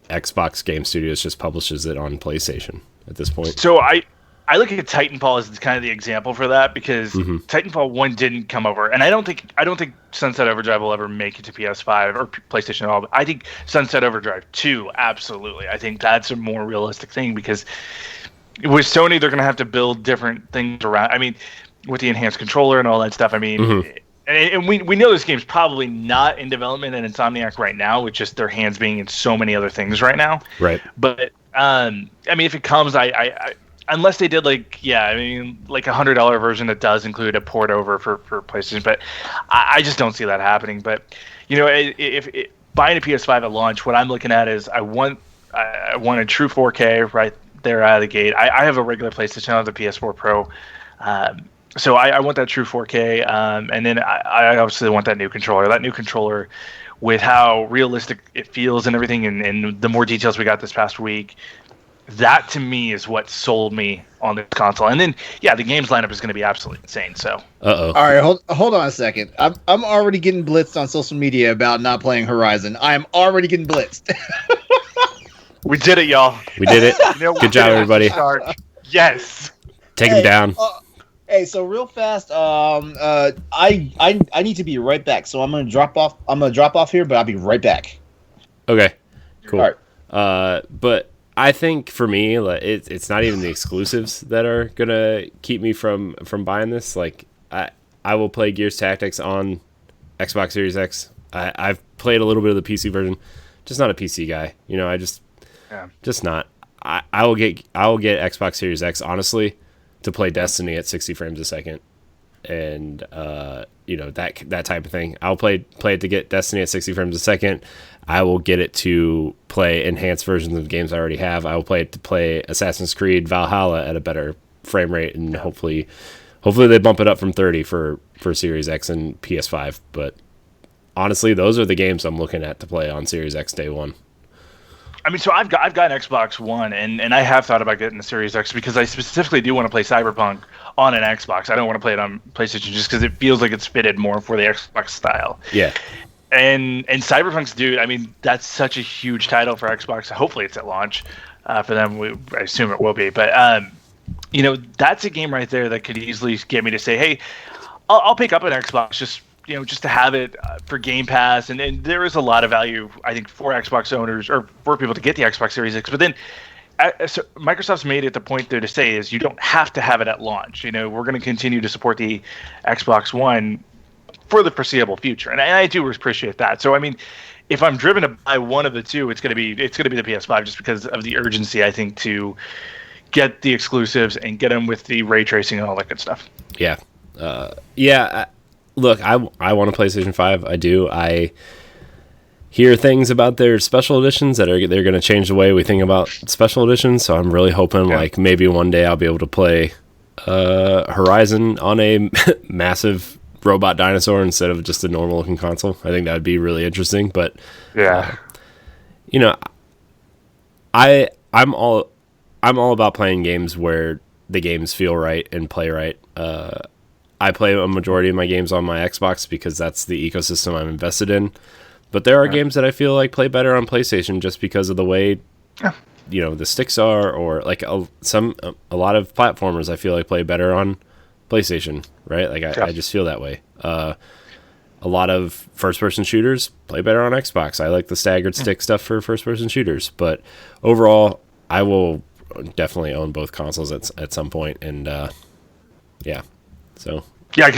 Xbox Game Studios just publishes it on PlayStation at this point. So I look at Titanfall as kind of the example for that, because Titanfall 1 didn't come over, and I don't think Sunset Overdrive will ever make it to PS5 or PlayStation at all. But I think Sunset Overdrive 2, absolutely. I think that's a more realistic thing, because with Sony, they're going to have to build different things around. I mean, with the enhanced controller and all that stuff. I mean, And we know this game's probably not in development at Insomniac right now, with just their hands being in so many other things right now. Right. But I mean, if it comes, I unless they did like a $100 version that does include a port over for PlayStation, but I just don't see that happening. But if buying a PS5 at launch, what I'm looking at is I want a true 4K right there out of the gate. I have a regular PlayStation, I have the PS4 Pro. So I want that true 4K, and then I obviously want that new controller. That new controller, with how realistic it feels and everything, and the more details we got this past week, that to me is what sold me on this console. And then, the games lineup is going to be absolutely insane. So, all right, hold on a second. I'm already getting blitzed on social media about not playing Horizon. I am already getting blitzed. We did it, y'all. We did it. Good job, everybody. Yes. Take him down. Hey, so real fast, I need to be right back. So I'm gonna drop off. Here, but I'll be right back. Okay, cool. All right. But I think for me, like, it's not even the exclusives that are gonna keep me from buying this. Like, I will play Gears Tactics on Xbox Series X. I've played a little bit of the PC version, just not a PC guy. Just not. I will get Xbox Series X, honestly, to play Destiny at 60 frames a second, and that type of thing. I'll play it to get Destiny at 60 frames a second. I will get it to play enhanced versions of games I already have. I will play it to play Assassin's Creed Valhalla at a better frame rate, and hopefully they bump it up from 30 for Series X and PS5. But honestly, those are the games I'm looking at to play on Series X day one. I mean, so I've got an Xbox One, and I have thought about getting the Series X because I specifically do want to play Cyberpunk on an Xbox. I don't want to play it on PlayStation just because it feels like it's fitted more for the Xbox style. Yeah. And Cyberpunk's, dude, I mean, that's such a huge title for Xbox. Hopefully it's at launch for them. I assume it will be. But, that's a game right there that could easily get me to say, hey, I'll pick up an Xbox just to have it for Game Pass. And there is a lot of value, I think, for Xbox owners or for people to get the Xbox Series X. But then so Microsoft's made it the point there to say is you don't have to have it at launch. We're going to continue to support the Xbox One for the foreseeable future. And I do appreciate that. So, I mean, if I'm driven to buy one of the two, it's going to be the PS5 just because of the urgency, I think, to get the exclusives and get them with the ray tracing and all that good stuff. Yeah. Look, I want a PlayStation 5. I do. I hear things about their special editions that they're going to change the way we think about special editions. So I'm really hoping like maybe one day I'll be able to play Horizon on a massive robot dinosaur instead of just a normal looking console. I think that would be really interesting. But I'm all about playing games where the games feel right and play right. I play a majority of my games on my Xbox because that's the ecosystem I'm invested in. But there are games that I feel like play better on PlayStation just because of the way, the sticks are, or like a lot of platformers I feel like play better on PlayStation, right? Like I just feel that way. A lot of first-person shooters play better on Xbox. I like the staggered stick stuff for first-person shooters. But overall, I will definitely own both consoles at some point, and So I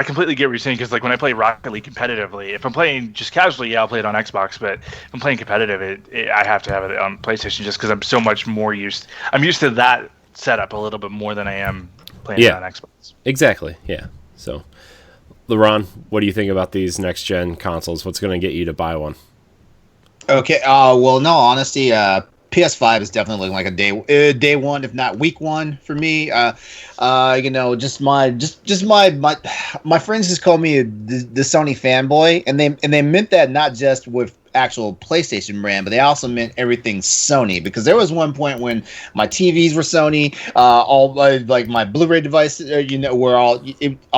completely get what you're saying because like when I play Rocket League competitively, if I'm playing just casually, I'll play it on Xbox. But if I'm playing competitive, I have to have it on PlayStation just because I'm so much more used. I'm used to that setup a little bit more than I am playing it on Xbox. Exactly. Yeah. So, LeRon, what do you think about these next gen consoles? What's going to get you to buy one? Okay. Well, no, honestly, PS5 is definitely looking like a day one, if not week one for me. Just my friends just called me the Sony fanboy, and they meant that not just with actual PlayStation brand, but they also meant everything Sony, because there was one point when my TVs were Sony, all like my Blu-ray devices, were all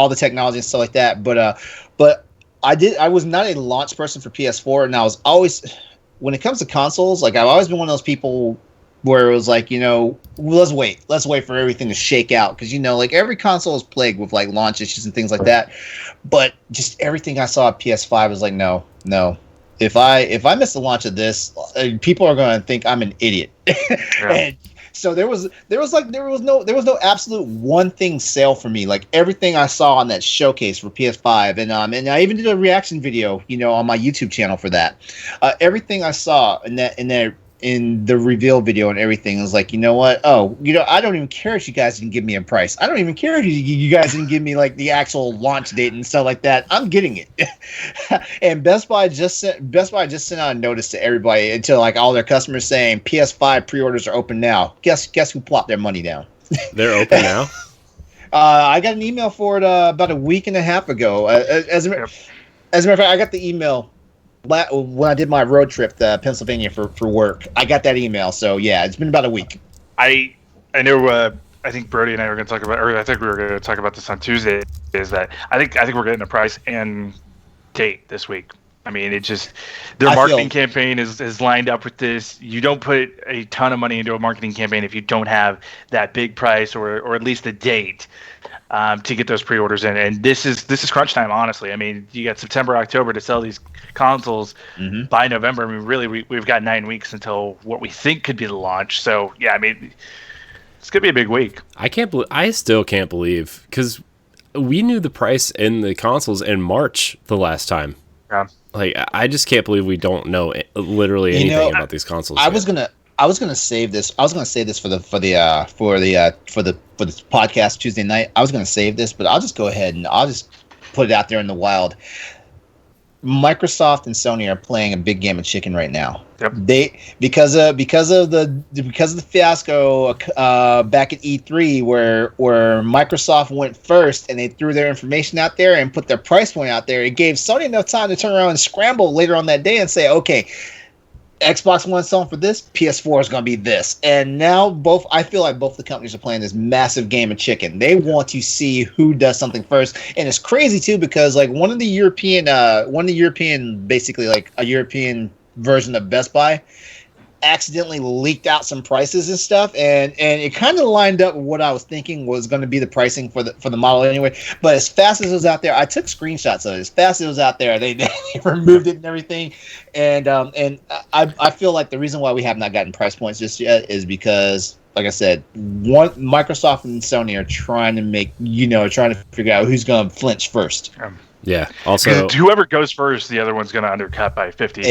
the technology and stuff like that. But I was not a launch person for PS4, and I was always, when it comes to consoles, like I've always been one of those people where it was like, let's wait for everything to shake out, because like every console is plagued with like launch issues and things like that. But just everything I saw at PS5 was like, no. If I miss the launch of this, people are going to think I'm an idiot. And So there was no absolute one thing sale for me. Like everything I saw on that showcase for PS5, and I even did a reaction video, on my YouTube channel for that. Everything I saw in the reveal video and everything was like, you know what? Oh, I don't even care if you guys didn't give me a price. I don't even care if you guys didn't give me like the actual launch date and stuff like that. I'm getting it. And Best Buy just sent out a notice to everybody, to like all their customers, saying PS5 pre-orders are open now. Guess who plopped their money down? They're open now. I got an email for it about a week and a half ago. As a matter of fact, I got the email when I did my road trip to Pennsylvania for work. I got that email, so yeah, it's been about a week. I know. I think Brody and I were going to talk about, or I think we were going to talk about this on Tuesday. Is that I think we're getting a price and date this week. I mean, it just their marketing campaign is lined up with this. You don't put a ton of money into a marketing campaign if you don't have that big price or at least a date to get those pre-orders in. And this is crunch time, honestly. I mean, you got September, October to sell these consoles. By November. I mean, really, we've got 9 weeks until what we think could be the launch. So yeah, I mean, it's gonna be a big week. I still can't believe, because we knew the price in the consoles in March the last time. Yeah. Like, I just can't believe we don't know literally anything about these consoles. I was gonna save this. I was gonna save this for the podcast Tuesday night. I was gonna save this, but I'll just go ahead and I'll just put it out there in the wild. Microsoft and Sony are playing a big game of chicken right now. Yep. Because of the fiasco back at E3 where Microsoft went first and they threw their information out there and put their price point out there. It gave Sony enough time to turn around and scramble later on that day and say, okay, Xbox One selling for this, PS4 is going to be this. And now I feel like both the companies are playing this massive game of chicken. They want to see who does something first. And it's crazy too, because like one of the European basically like a European version of Best Buy accidentally leaked out some prices and stuff, and it kind of lined up with what I was thinking was going to be the pricing for the model anyway. But as fast as it was out there, I took screenshots of it. As fast as it was out there, they removed it and everything. And I feel like the reason why we have not gotten price points just yet is because, like I said, Microsoft and Sony are trying to figure out who's going to flinch first. Yeah. Also, whoever goes first, the other one's going to undercut by $50 to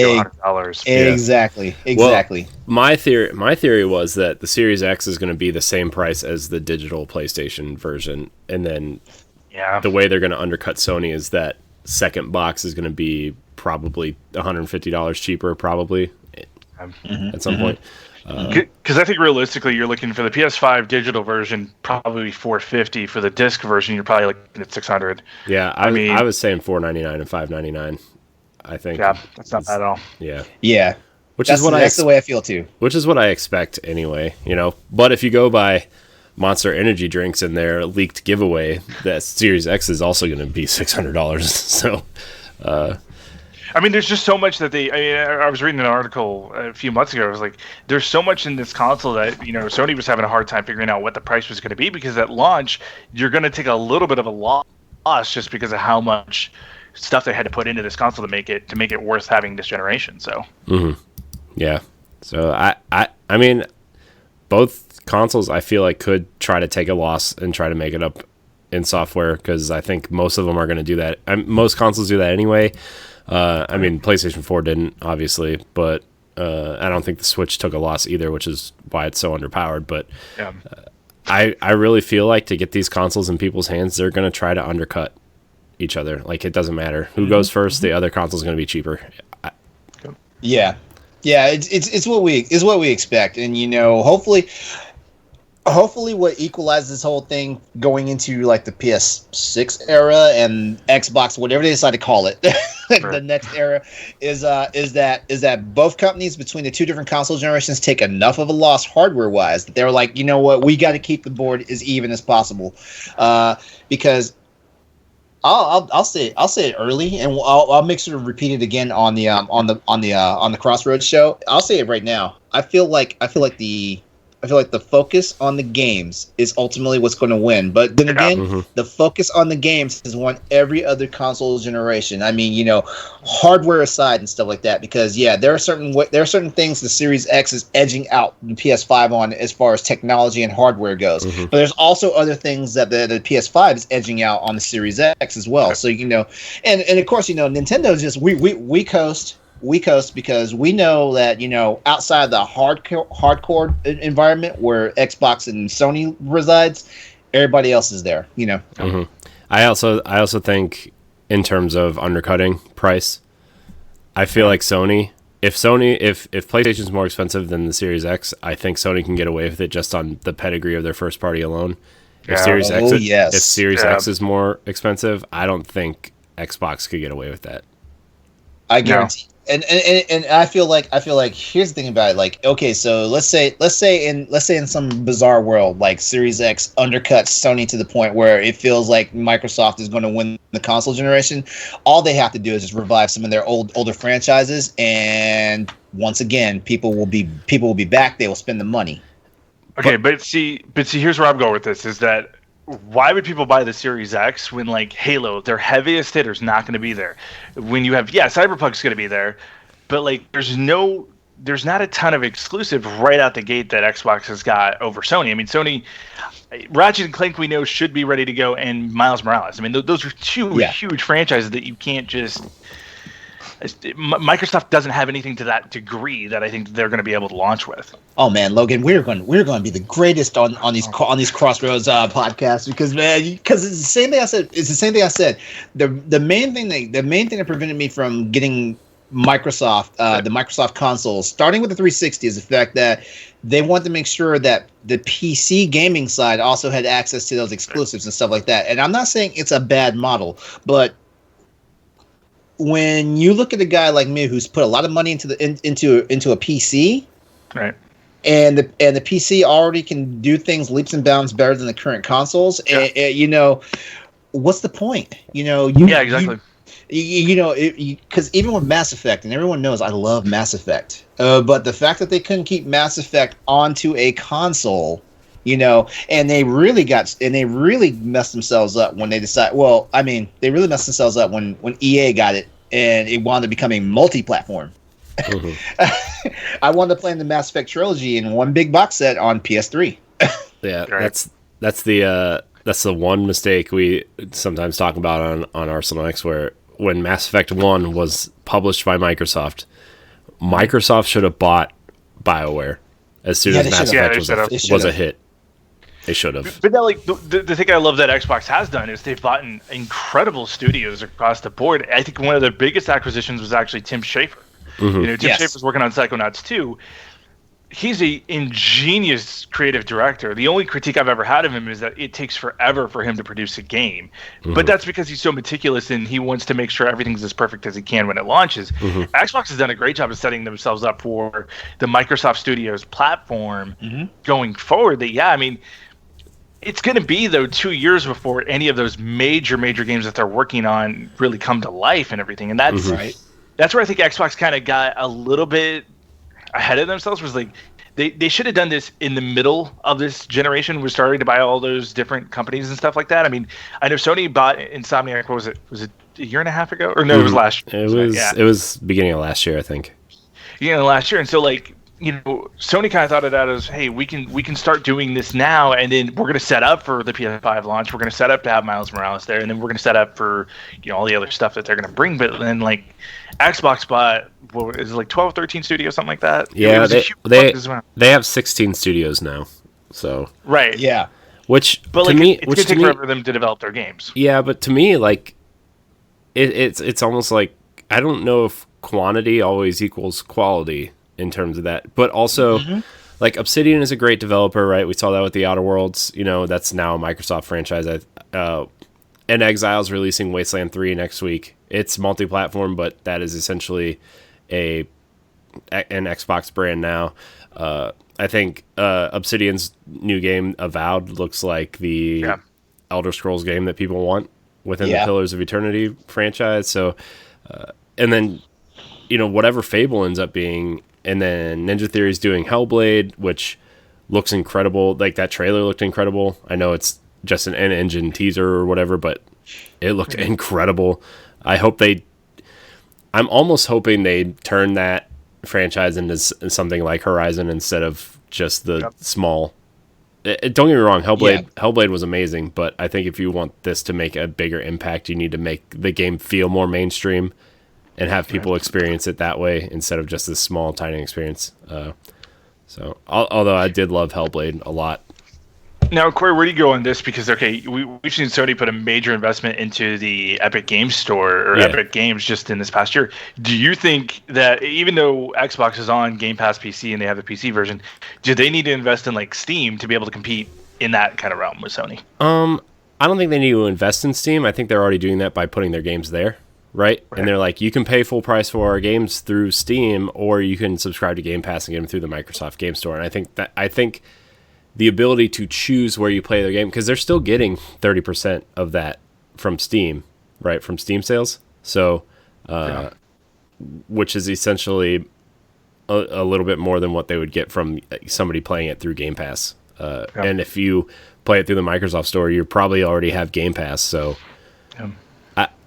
$100. Exactly. Well, my theory was that the Series X is going to be the same price as the digital PlayStation version, and then the way they're going to undercut Sony is that second box is going to be probably $150 cheaper, probably at some point. Because I think realistically, you're looking for the PS5 digital version, probably $450. For the disc version, you're probably looking at $600. Yeah, I was saying $499 and $599. I think. Yeah, that's not bad at all. Yeah. Yeah. That's the way I feel too. Which is what I expect anyway, But if you go by Monster Energy drinks in their leaked giveaway, that Series X is also going to be $600. So. I mean, there's just so much that I was reading an article a few months ago. I was like, there's so much in this console that, Sony was having a hard time figuring out what the price was going to be, because at launch, you're going to take a little bit of a loss just because of how much stuff they had to put into this console to make it worth having this generation. So, yeah. So I mean, both consoles I feel like could try to take a loss and try to make it up in software, because I think most of them are going to do that. Most consoles do that anyway. I mean, PlayStation 4 didn't, obviously, but I don't think the Switch took a loss either, which is why it's so underpowered. But I really feel like to get these consoles in people's hands, they're going to try to undercut each other. Like, it doesn't matter who goes first; the other console is going to be cheaper. Yeah, it's what we expect, and hopefully what equalizes this whole thing going into like the PS6 era and Xbox, whatever they decide to call it, the next era, is that both companies between the two different console generations take enough of a loss hardware wise that they're like, you know what, we got to keep the board as even as possible, because I'll say it early, and I'll make sure to repeat it again on the Crossroads show. I'll say it right now. I feel like the the focus on the games is ultimately what's going to win. But then again, the focus on the games has won every other console generation. I mean, hardware aside and stuff like that. Because there are certain things the Series X is edging out the PS5 on as far as technology and hardware goes. But there's also other things that the PS5 is edging out on the Series X as well. So and of course Nintendo's just we coast. We coast because we know that outside the hardcore environment where Xbox and Sony resides, everybody else is there. I also think in terms of undercutting price, I feel like Sony. If PlayStation's more expensive than the Series X, I think Sony can get away with it just on the pedigree of their first party alone. If Series X is more expensive, I don't think Xbox could get away with that. I guarantee. And I feel like here's the thing about it. Like, okay, so let's say in some bizarre world, like Series X undercuts Sony to the point where it feels like Microsoft is going to win the console generation. All they have to do is just revive some of their older franchises, and once again, people will be back. They will spend the money. Okay, but see, here's where I'm going with this: is that why would people buy the Series X when, like, Halo, their heaviest hitter, is not going to be there? When you have, Cyberpunk's going to be there, but, like, there's not a ton of exclusive right out the gate that Xbox has got over Sony. I mean, Sony, Ratchet and Clank, we know, should be ready to go, and Miles Morales. I mean, those are two huge franchises that you can't just... Microsoft doesn't have anything to that degree that I think they're going to be able to launch with. Oh man, Logan, we're going to be the greatest on these Crossroads podcasts because it's the same thing I said. It's the same thing I said. The main thing that prevented me from getting Microsoft the Microsoft consoles, starting with the 360, is the fact that they want to make sure that the PC gaming side also had access to those exclusives and stuff like that. And I'm not saying it's a bad model, but when you look at a guy like me who's put a lot of money into a PC, right, and the PC already can do things leaps and bounds better than the current consoles, what's the point? Exactly. Because even with Mass Effect, and everyone knows I love Mass Effect, but the fact that they couldn't keep Mass Effect onto a console. And they really messed themselves up when they decided. Well, I mean, they really messed themselves up when EA got it, and it wound up becoming multi-platform. I wanted to play in the Mass Effect trilogy in one big box set on PS3. Yeah, right. That's the one mistake we sometimes talk about on Arsenal X, where when Mass Effect 1 was published by Microsoft should have bought BioWare as soon as Mass Effect was a hit. They should have. But now, like, the thing I love that Xbox has done is they've bought incredible studios across the board. I think one of the biggest acquisitions was actually Tim Schafer. Tim Schafer's working on Psychonauts 2. He's a ingenious creative director. The only critique I've ever had of him is that it takes forever for him to produce a game. But that's because he's so meticulous and he wants to make sure everything's as perfect as he can when it launches. Xbox has done a great job of setting themselves up for the Microsoft Studios platform going forward. It's going to be, though, 2 years before any of those major games that they're working on really come to life and everything. And that's where I think Xbox kind of got a little bit ahead of themselves. Was like they should have done this in the middle of this generation. We're starting to buy all those different companies and stuff like that. I mean, I know Sony bought Insomniac. What was it? Was it a year and a half ago? Or no, it was last year. It was beginning of last year, I think. Last year. And so, like, Sony kind of thought of that as, hey, we can start doing this now, and then we're going to set up for the PS5 launch. We're going to set up to have Miles Morales there, and then we're going to set up for all the other stuff that they're going to bring. But then, like, Xbox bought, what is it, like 12, 13 studios, something like that? Yeah, they have 16 studios now. So right, yeah. But to me, it's going to take forever for them to develop their games. Yeah, but to me, like, it's almost like, I don't know if quantity always equals quality in terms of that, but also like Obsidian is a great developer, right? We saw that with the Outer Worlds. That's now a Microsoft franchise. And Exile's releasing Wasteland 3 next week. It's multi-platform, but that is essentially an Xbox brand now. I think Obsidian's new game Avowed looks like the Elder Scrolls game that people want within the Pillars of Eternity franchise. So and then whatever Fable ends up being. And then Ninja Theory's doing Hellblade, which looks incredible. Like that trailer looked incredible. I know it's just an in-engine teaser or whatever, but it looked incredible. I'm almost hoping they turn that franchise into something like Horizon instead of just the small. Don't get me wrong, Hellblade was amazing, but I think if you want this to make a bigger impact, you need to make the game feel more mainstream and have people experience it that way instead of just this small, tiny experience. So, although I did love Hellblade a lot. Now, Corey, where do you go on this? Because, okay, we've seen Sony put a major investment into the Epic Games Store or Epic Games just in this past year. Do you think that even though Xbox is on Game Pass PC and they have the PC version, do they need to invest in like Steam to be able to compete in that kind of realm with Sony? I don't think they need to invest in Steam. I think they're already doing that by putting their games there, right? And they're like, you can pay full price for our games through Steam, or you can subscribe to Game Pass and get them through the Microsoft Game Store. And I think the ability to choose where you play their game, because they're still getting 30% of that from Steam, right? From Steam sales. So, which is essentially a little bit more than what they would get from somebody playing it through Game Pass. And if you play it through the Microsoft Store, you probably already have Game Pass. So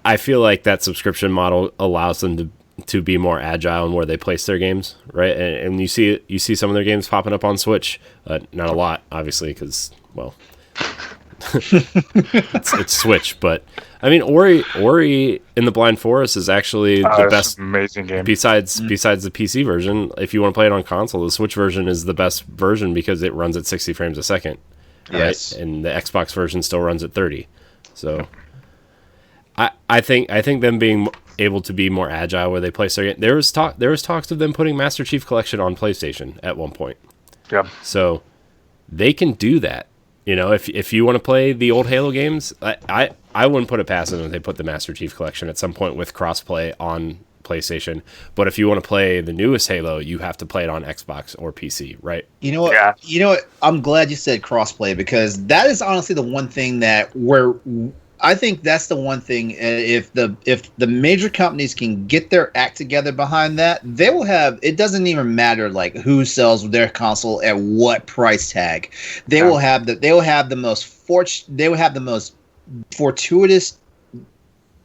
I feel like that subscription model allows them to be more agile in where they place their games, right? And you see some of their games popping up on Switch. Not a lot, obviously, because, well, it's Switch. But I mean, Ori in the Blind Forest is actually the best, amazing game. Besides the PC version, if you want to play it on console, the Switch version is the best version because it runs at 60 frames a second. Yes, right? And the Xbox version still runs at 30. So I think them being able to be more agile where they place their game. There was talks of them putting Master Chief Collection on PlayStation at one point. Yeah. So they can do that. You know, if you want to play the old Halo games, I wouldn't put it past them if they put the Master Chief Collection at some point with crossplay on PlayStation. But if you want to play the newest Halo, you have to play it on Xbox or PC, right? You know what? Yeah. You know what? I'm glad you said crossplay, because that is honestly the one thing I think that's the one thing. If the major companies can get their act together behind that, they will have. It doesn't even matter like who sells their console at what price tag. They will have the most fortuitous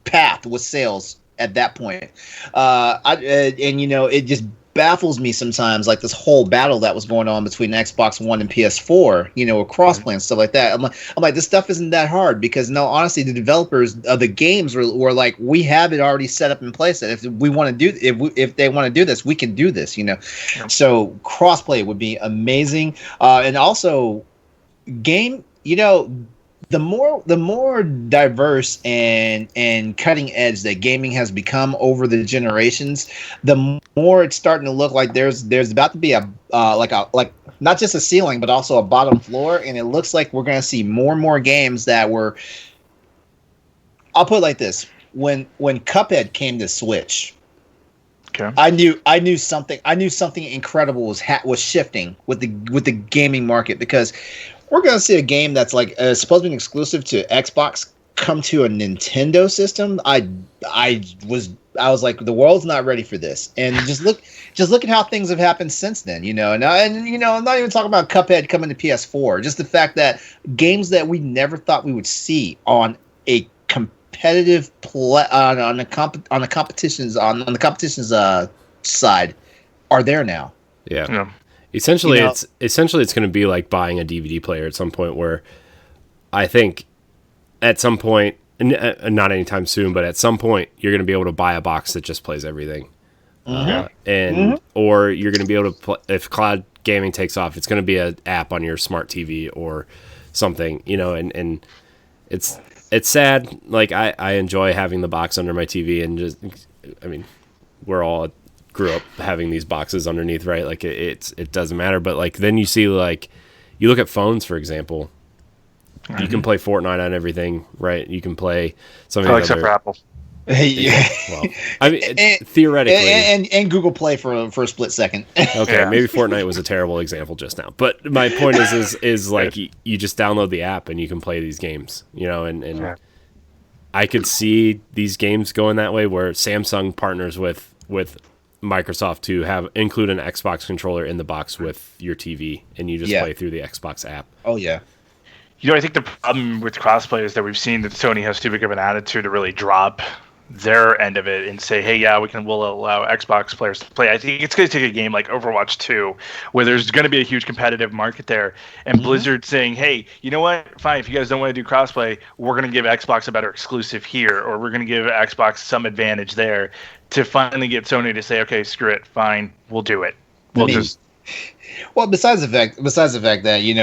path with sales at that point. And you know, it just baffles me sometimes, like this whole battle that was going on between Xbox One and PS4, you know, with crossplay and stuff like that. I'm like, this stuff isn't that hard, because no, honestly, the developers of the games were like, we have it already set up in place that if we want to do, if they want to do this, we can do this, you know. Yeah. So crossplay would be amazing, and also game, you know. The more diverse and cutting edge that gaming has become over the generations, the more it's starting to look like there's about to be a like not just a ceiling but also a bottom floor, and it looks like we're going to see more and more games that were. I'll put it like this: when Cuphead came to Switch, okay, I knew something incredible was shifting with the gaming market, because we're going to see a game that's like supposed to be exclusive to Xbox come to a Nintendo system. I was like, the world's not ready for this. And just look at how things have happened since then, you know. And you know, I'm not even talking about Cuphead coming to PS4. Just the fact that games that we never thought we would see on a competitive on the competition's side are there now. Yeah. Essentially, you know, it's going to be like buying a DVD player at some point, where I think at some point, not anytime soon, but at some point, you're going to be able to buy a box that just plays everything. Or you're going to be able to if cloud gaming takes off, it's going to be an app on your smart TV or something, you know, and it's sad. Like I enjoy having the box under my TV, and just, I mean, we're all grew up having these boxes underneath, right? Like it doesn't matter. But like then you see, like, you look at phones, for example, you can play Fortnite on everything, right? You can play something except for Apple. Yeah. Well, I mean, theoretically, and Google Play for a split second. Okay, maybe Fortnite was a terrible example just now, but my point is like you just download the app and you can play these games, you know, and I could see these games going that way, where Samsung partners with Microsoft to include an Xbox controller in the box with your TV, and you just play through the Xbox app. Oh yeah. I think the problem with crossplay is that we've seen that Sony has too big of an attitude to really drop their end of it and say, hey, yeah, we'll allow Xbox players to play. I think it's going to take a game like Overwatch 2, where there's going to be a huge competitive market there, and Blizzard saying, hey, you know what? Fine, if you guys don't want to do crossplay, we're going to give Xbox a better exclusive here, or we're going to give Xbox some advantage there, to finally get Sony to say, okay, screw it, fine, we'll do it. Well, besides the fact that you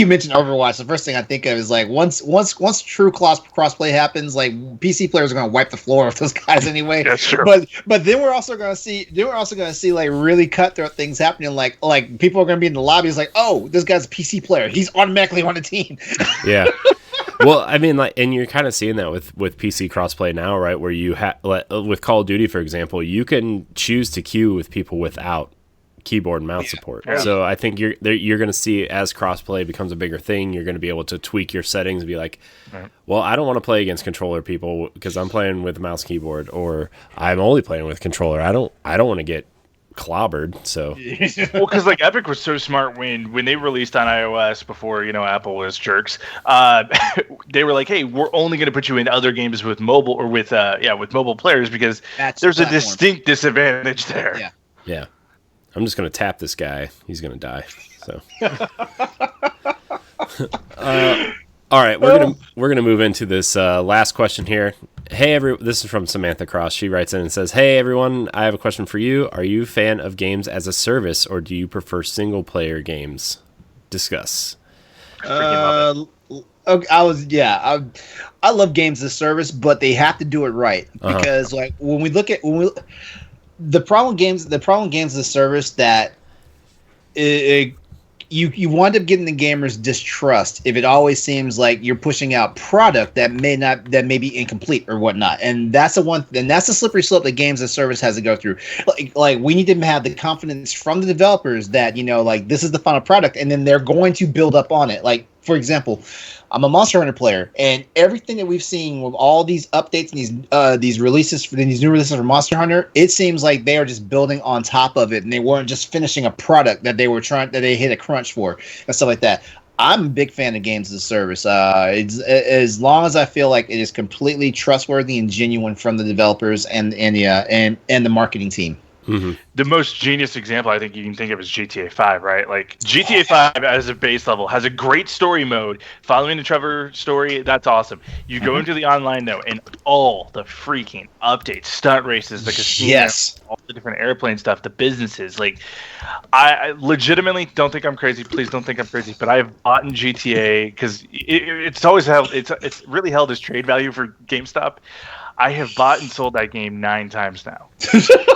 mentioned Overwatch, the first thing I think of is like once true crossplay happens, like PC players are going to wipe the floor with those guys anyway. That's true. But then we're also going to see like really cutthroat things happening. Like people are going to be in the lobbies like, oh, this guy's a PC player, he's automatically on the team. Yeah. Well, I mean, like, and you're kind of seeing that with PC crossplay now, right? Where you with Call of Duty, for example, you can choose to queue with people without keyboard and mouse support. Yeah. So I think you're going to see, as crossplay becomes a bigger thing, you're going to be able to tweak your settings and be like, well, I don't want to play against controller people because I'm playing with mouse keyboard, or I'm only playing with controller. I don't want to get clobbered. So well, because like Epic was so smart when they released on iOS before Apple was jerks. They were like, hey, we're only going to put you in other games with mobile or with mobile players because there's a distinct disadvantage there. Yeah. I'm just going to tap this guy. He's going to die. So, all right, we're gonna move into this last question here. Hey, this is from Samantha Cross. She writes in and says, "Hey everyone, I have a question for you. Are you a fan of games as a service, or do you prefer single player games? Discuss." I love games as a service, but they have to do it right because like the problem games as a service that you wind up getting the gamers distrust if it always seems like you're pushing out product that may be incomplete or whatnot, and that's the slippery slope that games as a service has to go through. Like we need to have the confidence from the developers that like this is the final product, and then they're going to build up on it. Like for example, I'm a Monster Hunter player, and everything that we've seen with all these updates and these new releases for Monster Hunter, it seems like they are just building on top of it, and they weren't just finishing a product that they hit a crunch for and stuff like that. I'm a big fan of games as a service. It's as long as I feel like it is completely trustworthy and genuine from the developers and the marketing team. Mm-hmm. The most genius example I think you can think of is GTA 5, right? Like GTA 5 as a base level has a great story mode. Following the Trevor story, that's awesome. You go into the online though, and all the freaking updates, stunt races, the casino, all the different airplane stuff, the businesses. Like, I legitimately don't think I'm crazy. Please don't think I'm crazy. But I've bought in GTA because it's always held. It's really held as trade value for GameStop. I have bought and sold that game 9 times now.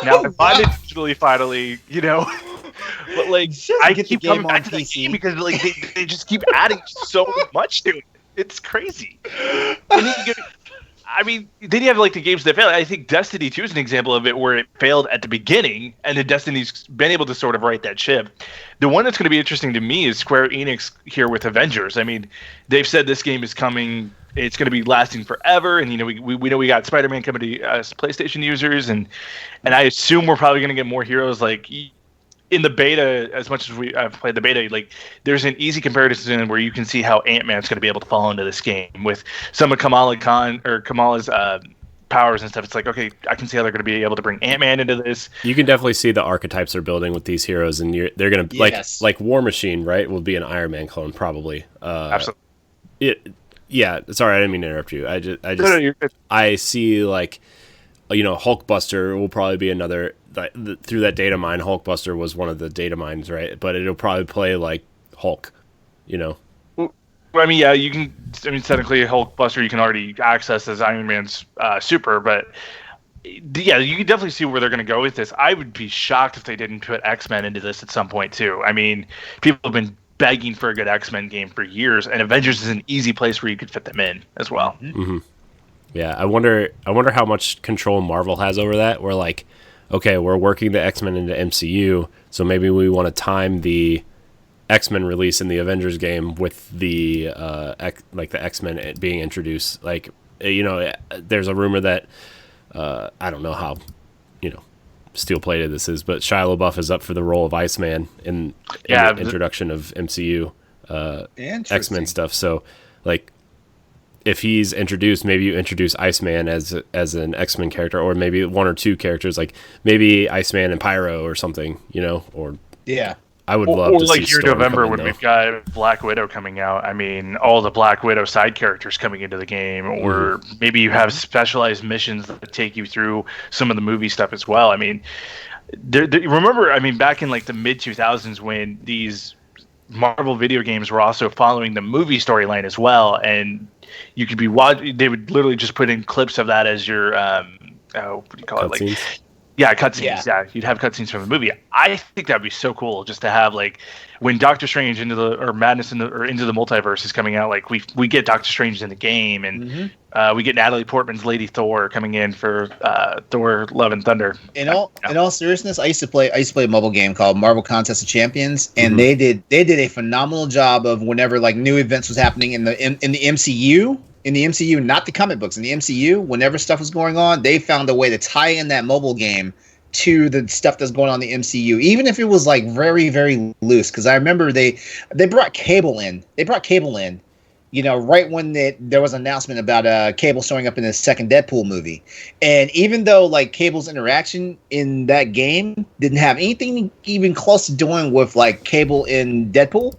Now I bought it digitally finally, but like I keep coming back to that game because like they just keep adding so much to it. It's crazy. Then you have like the games that fail. I think Destiny 2 is an example of it where it failed at the beginning, and then Destiny's been able to sort of right that ship. The one that's going to be interesting to me is Square Enix here with Avengers. I mean, they've said this game is coming. It's going to be lasting forever, and we know we got Spider-Man coming to PlayStation users, and I assume we're probably going to get more heroes. Like in the beta, as much as I've played the beta, like there's an easy comparison where you can see how Ant-Man's going to be able to fall into this game with some of Kamala's powers and stuff. It's like, okay, I can see how they're going to be able to bring Ant-Man into this. You can definitely see the archetypes they're building with these heroes, and they're going to like War Machine, right? Will be an Iron Man clone probably. Absolutely. Yeah, sorry, I didn't mean to interrupt you. No, I see like, Hulkbuster will probably be another. Through that data mine, Hulkbuster was one of the data mines, right? But it'll probably play like Hulk, Well, I mean, yeah, you can. I mean, technically, Hulkbuster you can already access as Iron Man's super, but yeah, you can definitely see where they're going to go with this. I would be shocked if they didn't put X-Men into this at some point too. I mean, people have been begging for a good X-Men game for years, and Avengers is an easy place where you could fit them in as well. Mm-hmm. Yeah, I wonder how much control Marvel has over that. We're like, okay, we're working the X-Men into MCU, so maybe we want to time the X-Men release in the Avengers game with the the X-Men being introduced. Like, there's a rumor that I don't know how steel plated this is, but Shia LaBeouf is up for the role of Iceman in the introduction of MCU X-Men stuff. So like if he's introduced, maybe you introduce Iceman as an X-Men character, or maybe one or two characters, like maybe Iceman and Pyro or something, or I would love to like see here in Storm November come in, when we've got Black Widow coming out. I mean, all the Black Widow side characters coming into the game, or maybe you have specialized missions that take you through some of the movie stuff as well. I mean, remember, I mean, back in like the mid 2000s when these Marvel video games were also following the movie storyline as well, and you could be they would literally just put in clips of that as your what do you call it? Like, cutscenes. Yeah, you'd have cutscenes from the movie. I think that'd be so cool just to have like when Doctor Strange into the Multiverse is coming out. Like we get Doctor Strange in the game, and we get Natalie Portman's Lady Thor coming in for Thor: Love and Thunder. In all seriousness, I used to play a mobile game called Marvel Contest of Champions, and they did a phenomenal job of whenever like new events was happening in the MCU. In the MCU, not the comic books, in the MCU, whenever stuff was going on, they found a way to tie in that mobile game to the stuff that's going on in the MCU, even if it was like very, very loose. Because I remember they brought Cable in. Right when there was an announcement about Cable showing up in the second Deadpool movie. And even though like Cable's interaction in that game didn't have anything even close to doing with like Cable in Deadpool,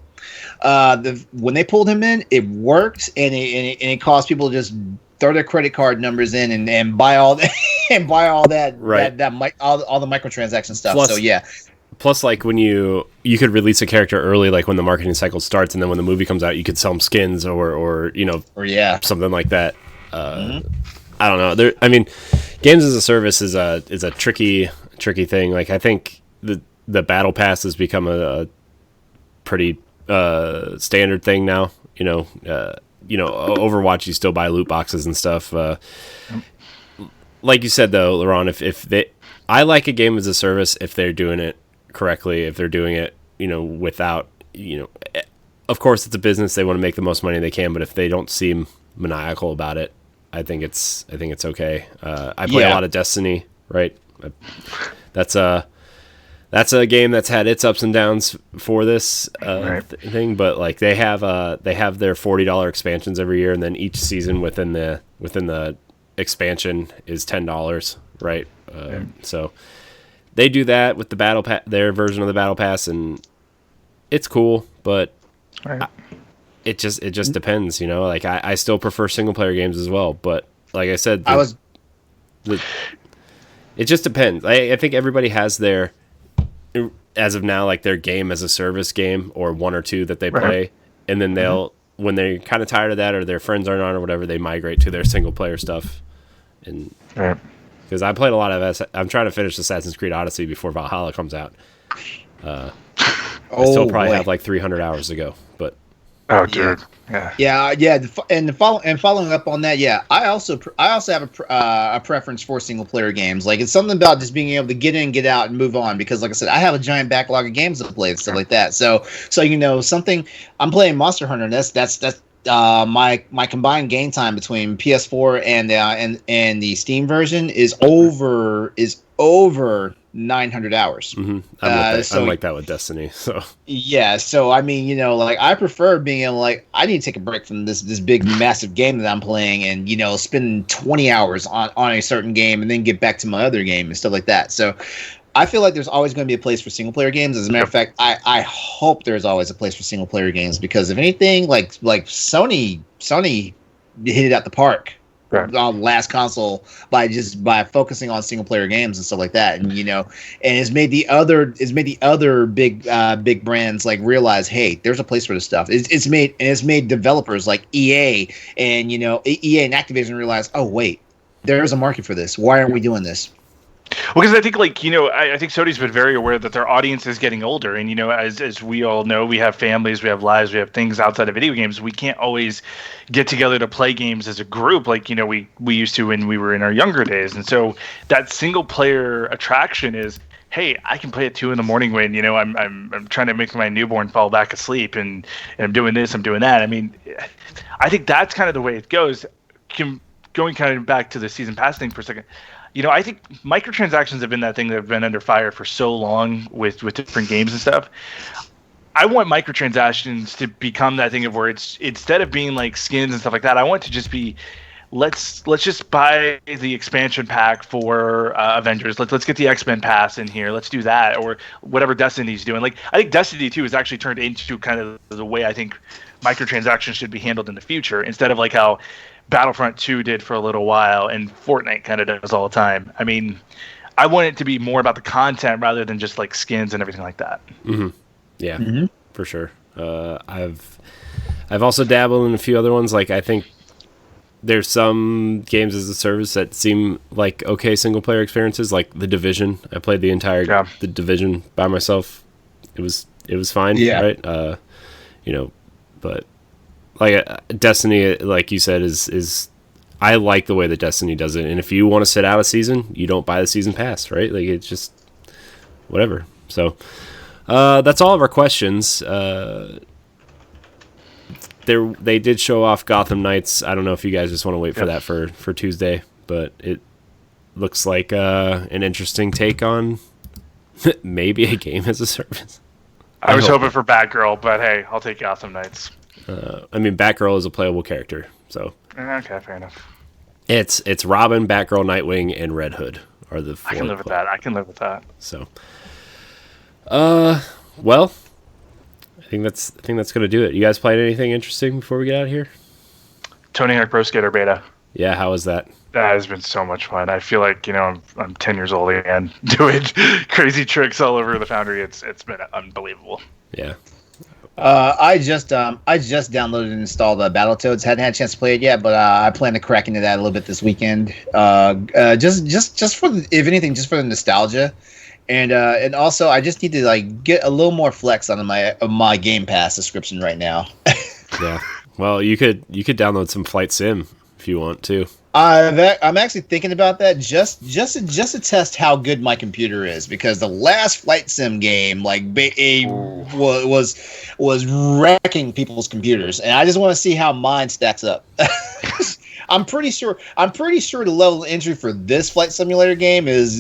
when they pulled him in, it worked, and it caused people to just throw their credit card numbers in and buy all that all the microtransaction stuff. Plus, like when you could release a character early, like when the marketing cycle starts, and then when the movie comes out, you could sell them skins or something like that. I don't know. I mean, games as a service is a tricky thing. Like I think the battle pass has become a pretty standard thing now. Overwatch, you still buy loot boxes and stuff. Like you said though, LeRon, I like a game as a service if they're doing it correctly, if they're doing it, without, of course it's a business, they want to make the most money they can, but if they don't seem maniacal about it, I think it's okay. I play a lot of Destiny, right? That's a game that's had its ups and downs for this thing, but like they have their $40 expansions every year, and then each season within the expansion is $10, right? So they do that with the battle pass, their version of the battle pass, and it's cool, but it just depends, Like I still prefer single player games as well, but like I said, it just depends. I think everybody has their, as of now, like their game as a service game or one or two that they play, and then they'll when they're kind of tired of that or their friends aren't on or whatever, they migrate to their single player stuff. And because I played a lot of I'm trying to finish Assassin's Creed Odyssey before Valhalla comes out. I still probably have like 300 hours to go, but dude. And following up on that, I also have a preference for single player games. Like it's something about just being able to get in, get out, and move on. Because like I said, I have a giant backlog of games to play and stuff like that. So something I'm playing Monster Hunter. And that's my combined game time between PS4 and the Steam version is over 900 hours. I'm like that with Destiny. So I mean, like I prefer being able, like, I need to take a break from this big massive game that I'm playing, and spend 20 hours on a certain game and then get back to my other game and stuff like that. So I feel like there's always going to be a place for single player games. As a matter of fact, I hope there's always a place for single player games, because if anything, like Sony hit it out the park on last console by focusing on single player games and stuff like that, and and it's made the other big brands like realize, hey, there's a place for this stuff. It's made developers like EA and EA and Activision realize, oh wait, there's a market for this. Why aren't we doing this? Well, because I think, I think Sony's been very aware that their audience is getting older, and as we all know, we have families, we have lives, we have things outside of video games. We can't always get together to play games as a group like we used to when we were in our younger days. And so that single player attraction is, hey, I can play at 2 a.m. when I'm trying to make my newborn fall back asleep, and I'm doing this, I'm doing that. I mean, I think that's kind of the way it goes. Going kind of back to the season pass thing for a second. I think microtransactions have been that thing that have been under fire for so long with different games and stuff. I want microtransactions to become that thing of where it's, instead of being like skins and stuff like that, I want it to just be, let's just buy the expansion pack for Avengers. Let's get the X-Men pass in here. Let's do that, or whatever Destiny's doing. Like, I think Destiny 2 has actually turned into kind of the way I think microtransactions should be handled in the future, instead of like how Battlefront 2 did for a little while and Fortnite kind of does all the time. I mean, I want it to be more about the content rather than just like skins and everything like that. Mm-hmm. Yeah, for sure. I've also dabbled in a few other ones. Like, I think there's some games as a service that seem like okay single player experiences, like The Division. I played the entire The Division by myself. It was fine, right? But like Destiny, like you said, is I like the way that Destiny does it. And if you want to sit out a season, you don't buy the season pass, right? Like, it's just whatever. So that's all of our questions. They did show off Gotham Knights. I don't know if you guys just want to wait for that for Tuesday, but it looks like an interesting take on maybe a game as a service. I was hoping for Batgirl, but hey, I'll take Gotham Knights. I mean, Batgirl is a playable character, so okay, fair enough. It's Robin, Batgirl, Nightwing, and Red Hood are the four. I can live with that. So, well, I think that's gonna do it. You guys played anything interesting before we get out of here? Tony Hawk Pro Skater beta. Yeah, how was that? That has been so much fun. I feel like I'm 10 years old again, doing crazy tricks all over the Foundry. It's been unbelievable. Yeah. I just downloaded and installed Battletoads. Hadn't had a chance to play it yet, but I plan to crack into that a little bit this weekend. Just for if anything, just for the nostalgia, and also I just need to like get a little more flex on my Game Pass subscription right now. Yeah. Well, you could download some Flight Sim if you want to. I'm actually thinking about that just to test how good my computer is, because the last Flight Sim game was wrecking people's computers, and I just want to see how mine stacks up. I'm pretty sure the level of entry for this Flight Simulator game is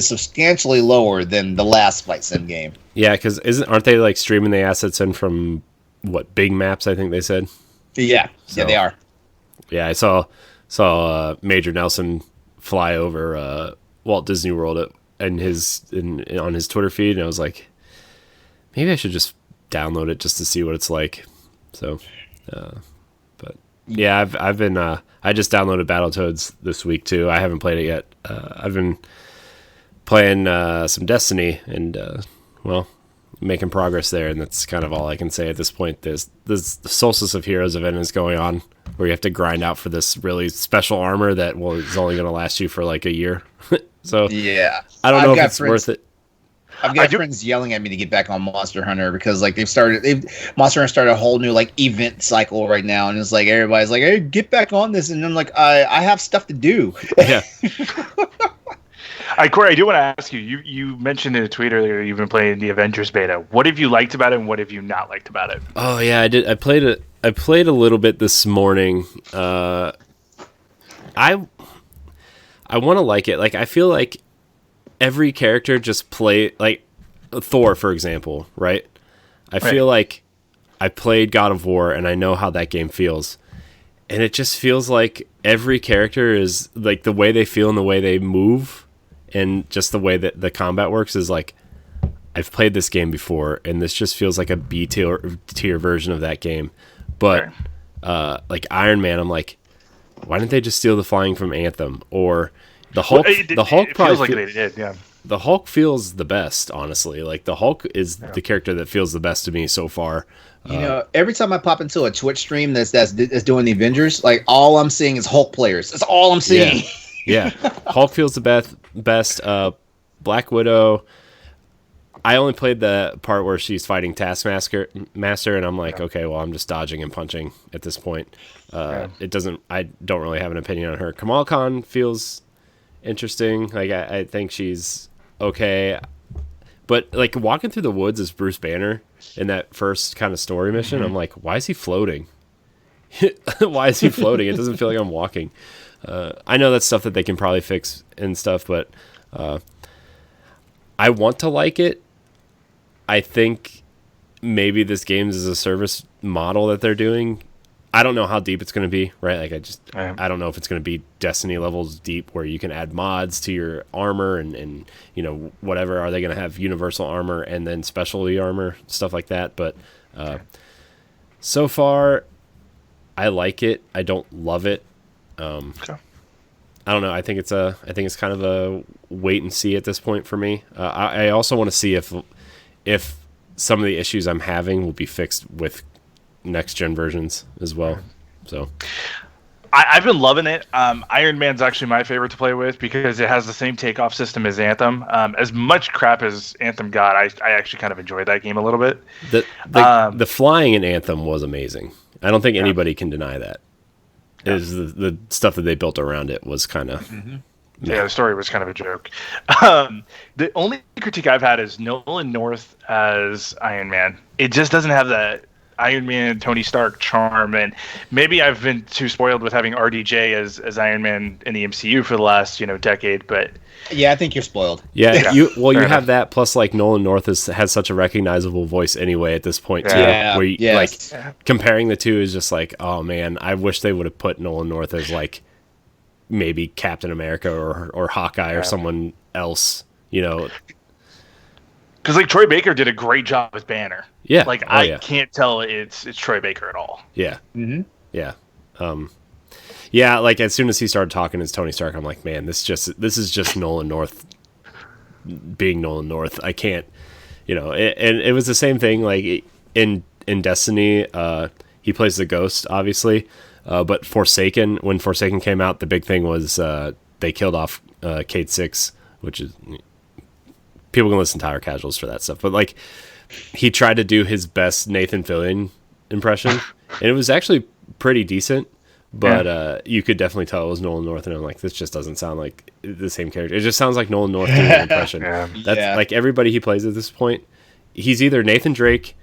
substantially lower than the last Flight Sim game. Yeah, because aren't they like streaming the assets in from big maps? I think they said. Yeah, so, yeah, they are. Yeah, I saw Major Nelson fly over Walt Disney World on his Twitter feed, and I was like, maybe I should just download it just to see what it's like. So, but yeah, I've been I just downloaded Battletoads this week too. I haven't played it yet. I've been playing some Destiny and making progress there, and that's kind of all I can say at this point. There's the Solstice of Heroes event is going on, where you have to grind out for this really special armor that is only going to last you for like a year. So yeah, I don't know if it's worth it. I've got friends yelling at me to get back on Monster Hunter because like Monster Hunter started a whole new like event cycle right now, and it's like everybody's like, "Hey, get back on this," and I'm like, I have stuff to do. Yeah. Corey, I do want to ask you. You mentioned in a tweet earlier you've been playing the Avengers beta. What have you liked about it, and what have you not liked about it? Oh yeah, I did. I played a little bit this morning. I want to like it. Like, I feel like every character just play like Thor, for example, right? I feel like I played God of War and I know how that game feels. And it just feels like every character is like the way they feel and the way they move and just the way that the combat works is like, I've played this game before and this just feels like a B tier version of that game. But like Iron Man, I'm like, why didn't they just steal the flying from Anthem? Or the Hulk? The Hulk probably feels like they did. Yeah. The Hulk feels the best, honestly. Like the Hulk is the character that feels the best to me so far. Every time I pop into a Twitch stream that's doing the Avengers, like all I'm seeing is Hulk players. That's all I'm seeing. Yeah. Hulk feels the best. Black Widow. I only played the part where she's fighting Taskmaster, and I'm like, okay, well, I'm just dodging and punching at this point. It doesn't. I don't really have an opinion on her. Kamala Khan feels interesting. Like I think she's okay, but like walking through the woods as Bruce Banner in that first kind of story mission, I'm like, why is he floating? Why is he floating? It doesn't feel like I'm walking. I know that's stuff that they can probably fix and stuff, but I want to like it. I think maybe this games as a service model that they're doing, I don't know how deep it's going to be, right? Like I don't know if it's going to be Destiny levels deep where you can add mods to your armor and whatever. Are they going to have universal armor and then specialty armor, stuff like that? But so far, I like it. I don't love it. I don't know. I think it's kind of a wait and see at this point for me. I also want to see if some of the issues I'm having will be fixed with next gen versions as well. So I've been loving it. Iron Man's actually my favorite to play with because it has the same takeoff system as Anthem. As much crap as Anthem got, I actually kind of enjoyed that game a little bit. The flying in Anthem was amazing. I don't think anybody can deny that. It was the stuff that they built around it was kind of yeah, the story was kind of a joke. The only critique I've had is Nolan North as Iron Man. It just doesn't have that Iron Man, Tony Stark charm, and maybe I've been too spoiled with having RDJ as Iron Man in the MCU for the last decade. But yeah, I think you're spoiled. Yeah, you have that plus like Nolan North has such a recognizable voice anyway at this point too. Yeah. Where you, comparing the two is just like, oh man, I wish they would have put Nolan North as like maybe Captain America or Hawkeye or someone else, Because like Troy Baker did a great job with Banner. Yeah. Like I can't tell it's Troy Baker at all. Yeah. Mm-hmm. Yeah. Yeah. Like as soon as he started talking as Tony Stark, I'm like, man, this is just Nolan North being Nolan North. I can't, and it was the same thing. Like in Destiny, he plays the Ghost, obviously. But Forsaken, when Forsaken came out, the big thing was they killed off Cade Six, which is people can listen to our casuals for that stuff. But like he tried to do his best Nathan Fillion impression, and it was actually pretty decent. But you could definitely tell it was Nolan North, and I'm like, this just doesn't sound like the same character. It just sounds like Nolan North doing an impression. That's like everybody he plays at this point. He's either Nathan Drake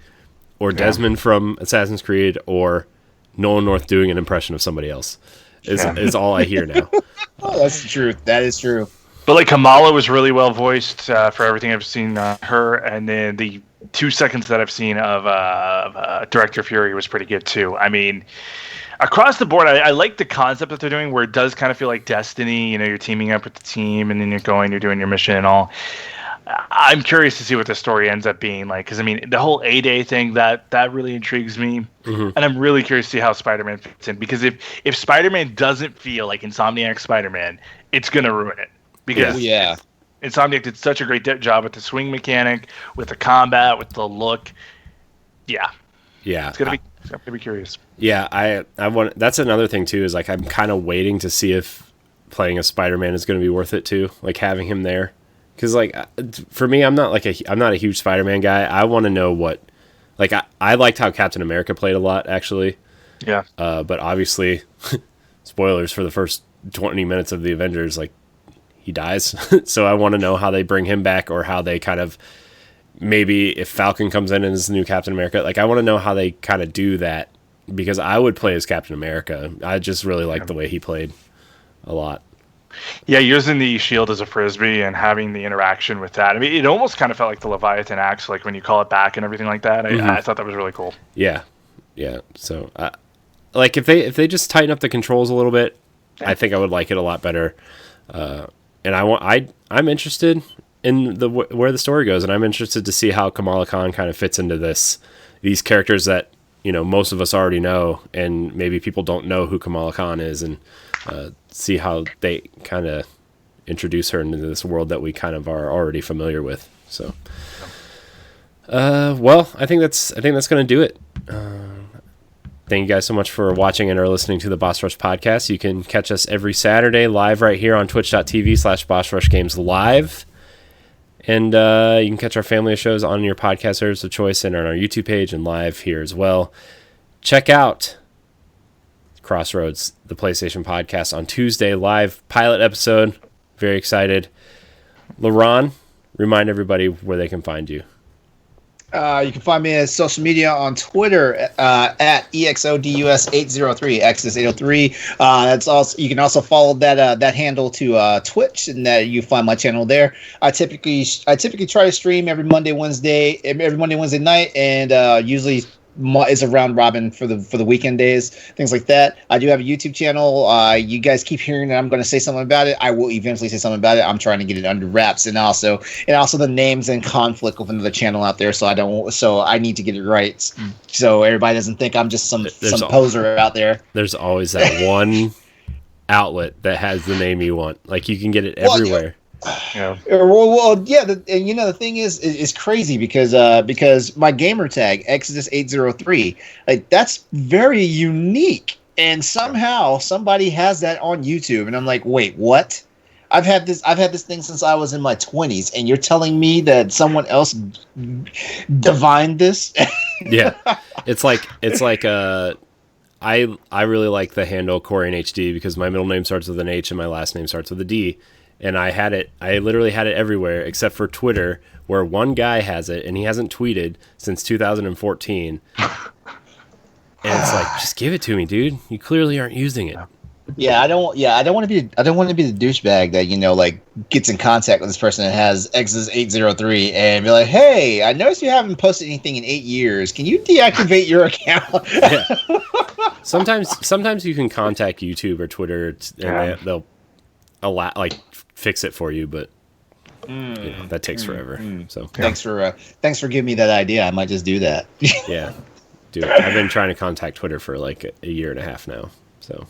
or Desmond from Assassin's Creed or Nolan North doing an impression of somebody else is all I hear now. Oh, that's the truth. That is true. But like Kamala was really well voiced for everything I've seen her, and then the 2 seconds that I've seen of Director Fury was pretty good too. I mean, across the board, I like the concept that they're doing, where it does kind of feel like Destiny. You're teaming up with the team, and then you're doing your mission and all. I'm curious to see what the story ends up being like, because I mean, the whole A-Day thing that really intrigues me, and I'm really curious to see how Spider-Man fits in. Because if Spider-Man doesn't feel like Insomniac Spider-Man, it's gonna ruin it. Because Insomniac did such a great job with the swing mechanic, with the combat, with the look. Yeah, it's gonna be curious. Yeah, I want. That's another thing too. Is like I'm kind of waiting to see if playing a Spider-Man is going to be worth it too. Like having him there. Because like for me, I'm not a huge Spider-Man guy. I want to know what, like I liked how Captain America played a lot actually. Yeah. But obviously, spoilers for the first 20 minutes of the Avengers, like he dies. So I want to know how they bring him back, or how they kind of maybe if Falcon comes in as the new Captain America. Like I want to know how they kind of do that, because I would play as Captain America. I just really liked the way he played a lot. Yeah, using the shield as a frisbee and having the interaction with that. I mean, it almost kind of felt like the Leviathan axe, like when you call it back and everything like that. I thought that was really cool. Yeah. So, like if they just tighten up the controls a little bit, I think I would like it a lot better. And I'm interested in where the story goes, and I'm interested to see how Kamala Khan kind of fits into these characters that most of us already know, and maybe people don't know who Kamala Khan is, and see how they kind of introduce her into this world that we kind of are already familiar with. So, well, I think that's going to do it. Thank you guys so much for watching and or listening to the Boss Rush podcast. You can catch us every Saturday live right here on twitch.tv/BossRushGamesLive. Live. And you can catch our family of shows on your podcast service of choice and on our YouTube page and live here as well. Check out Crossroads, the PlayStation podcast on Tuesday, live pilot episode. Very excited. LeRon, remind everybody where they can find you. You can find me on social media on Twitter at EXODUS803, Exodus803. That's also, you can also follow that handle to Twitch, and that you find my channel there. I typically try to stream every Monday, Wednesday night, and usually is a round robin for the weekend days, things like that. I do have a YouTube channel. You guys keep hearing that I'm going to say something about it. I will eventually say something about it. I'm trying to get it under wraps, and also the name's in conflict with another channel out there, so I need to get it right, so everybody doesn't think I'm just some poser out there. There's always that one outlet that has the name you want. Like, you can get it everywhere. Yeah. Well, yeah, and the thing is crazy because my gamer tag Exodus803, like, that's very unique, and somehow somebody has that on YouTube, and I'm like, wait, what? I've had this thing since I was in my 20s, and you're telling me that someone else divined this? Yeah, it's like I really like the handle Corey HD because my middle name starts with an H and my last name starts with a D. And I literally had it everywhere except for Twitter, where one guy has it, and he hasn't tweeted since 2014. And it's like, just give it to me, dude. You clearly aren't using it. Yeah, I don't want to be the douchebag that like gets in contact with this person that has Exodus803 and be like, hey, I noticed you haven't posted anything in 8 years. Can you deactivate your account? Yeah. Sometimes you can contact YouTube or Twitter, and they'll fix it for you, but that takes forever. So thanks for giving me that idea. I might just do that. Yeah, do it. I've been trying to contact Twitter for like a year and a half now. So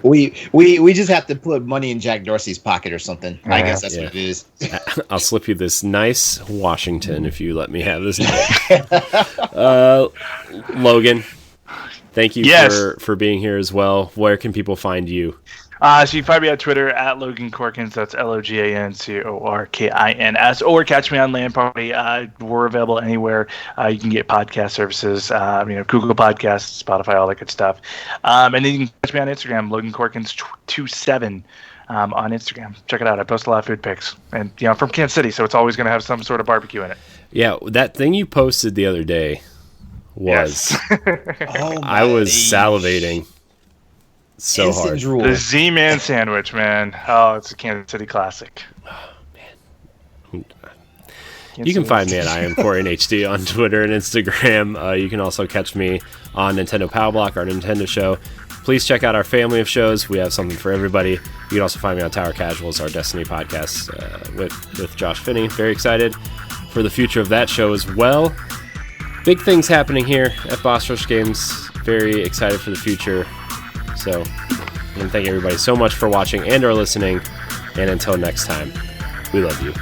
we just have to put money in Jack Dorsey's pocket or something. I guess that's what it is. I'll slip you this nice Washington if you let me have this. Logan, thank you for being here as well. Where can people find you? So you can find me on Twitter at Logan Corkins. That's LoganCorkins, or catch me on Land Party. We're available anywhere. You can get podcast services, Google Podcasts, Spotify, all that good stuff. And then you can catch me on Instagram, Logan Corkins27 on Instagram. Check it out. I post a lot of food pics, and I'm from Kansas City, so it's always going to have some sort of barbecue in it. Yeah, that thing you posted the other day was I was salivating. So instant hard. Drool. The Z-Man sandwich, man. Oh, it's a Kansas City classic. Oh, man. You can find me at I am Corey HD on Twitter and Instagram. You can also catch me on Nintendo Power Block, our Nintendo show. Please check out our family of shows. We have something for everybody. You can also find me on Tower Casuals, our Destiny podcast with Josh Finney. Very excited for the future of that show as well. Big things happening here at Boss Rush Games. Very excited for the future. So, I want to thank everybody so much for watching and or listening. And until next time, we love you.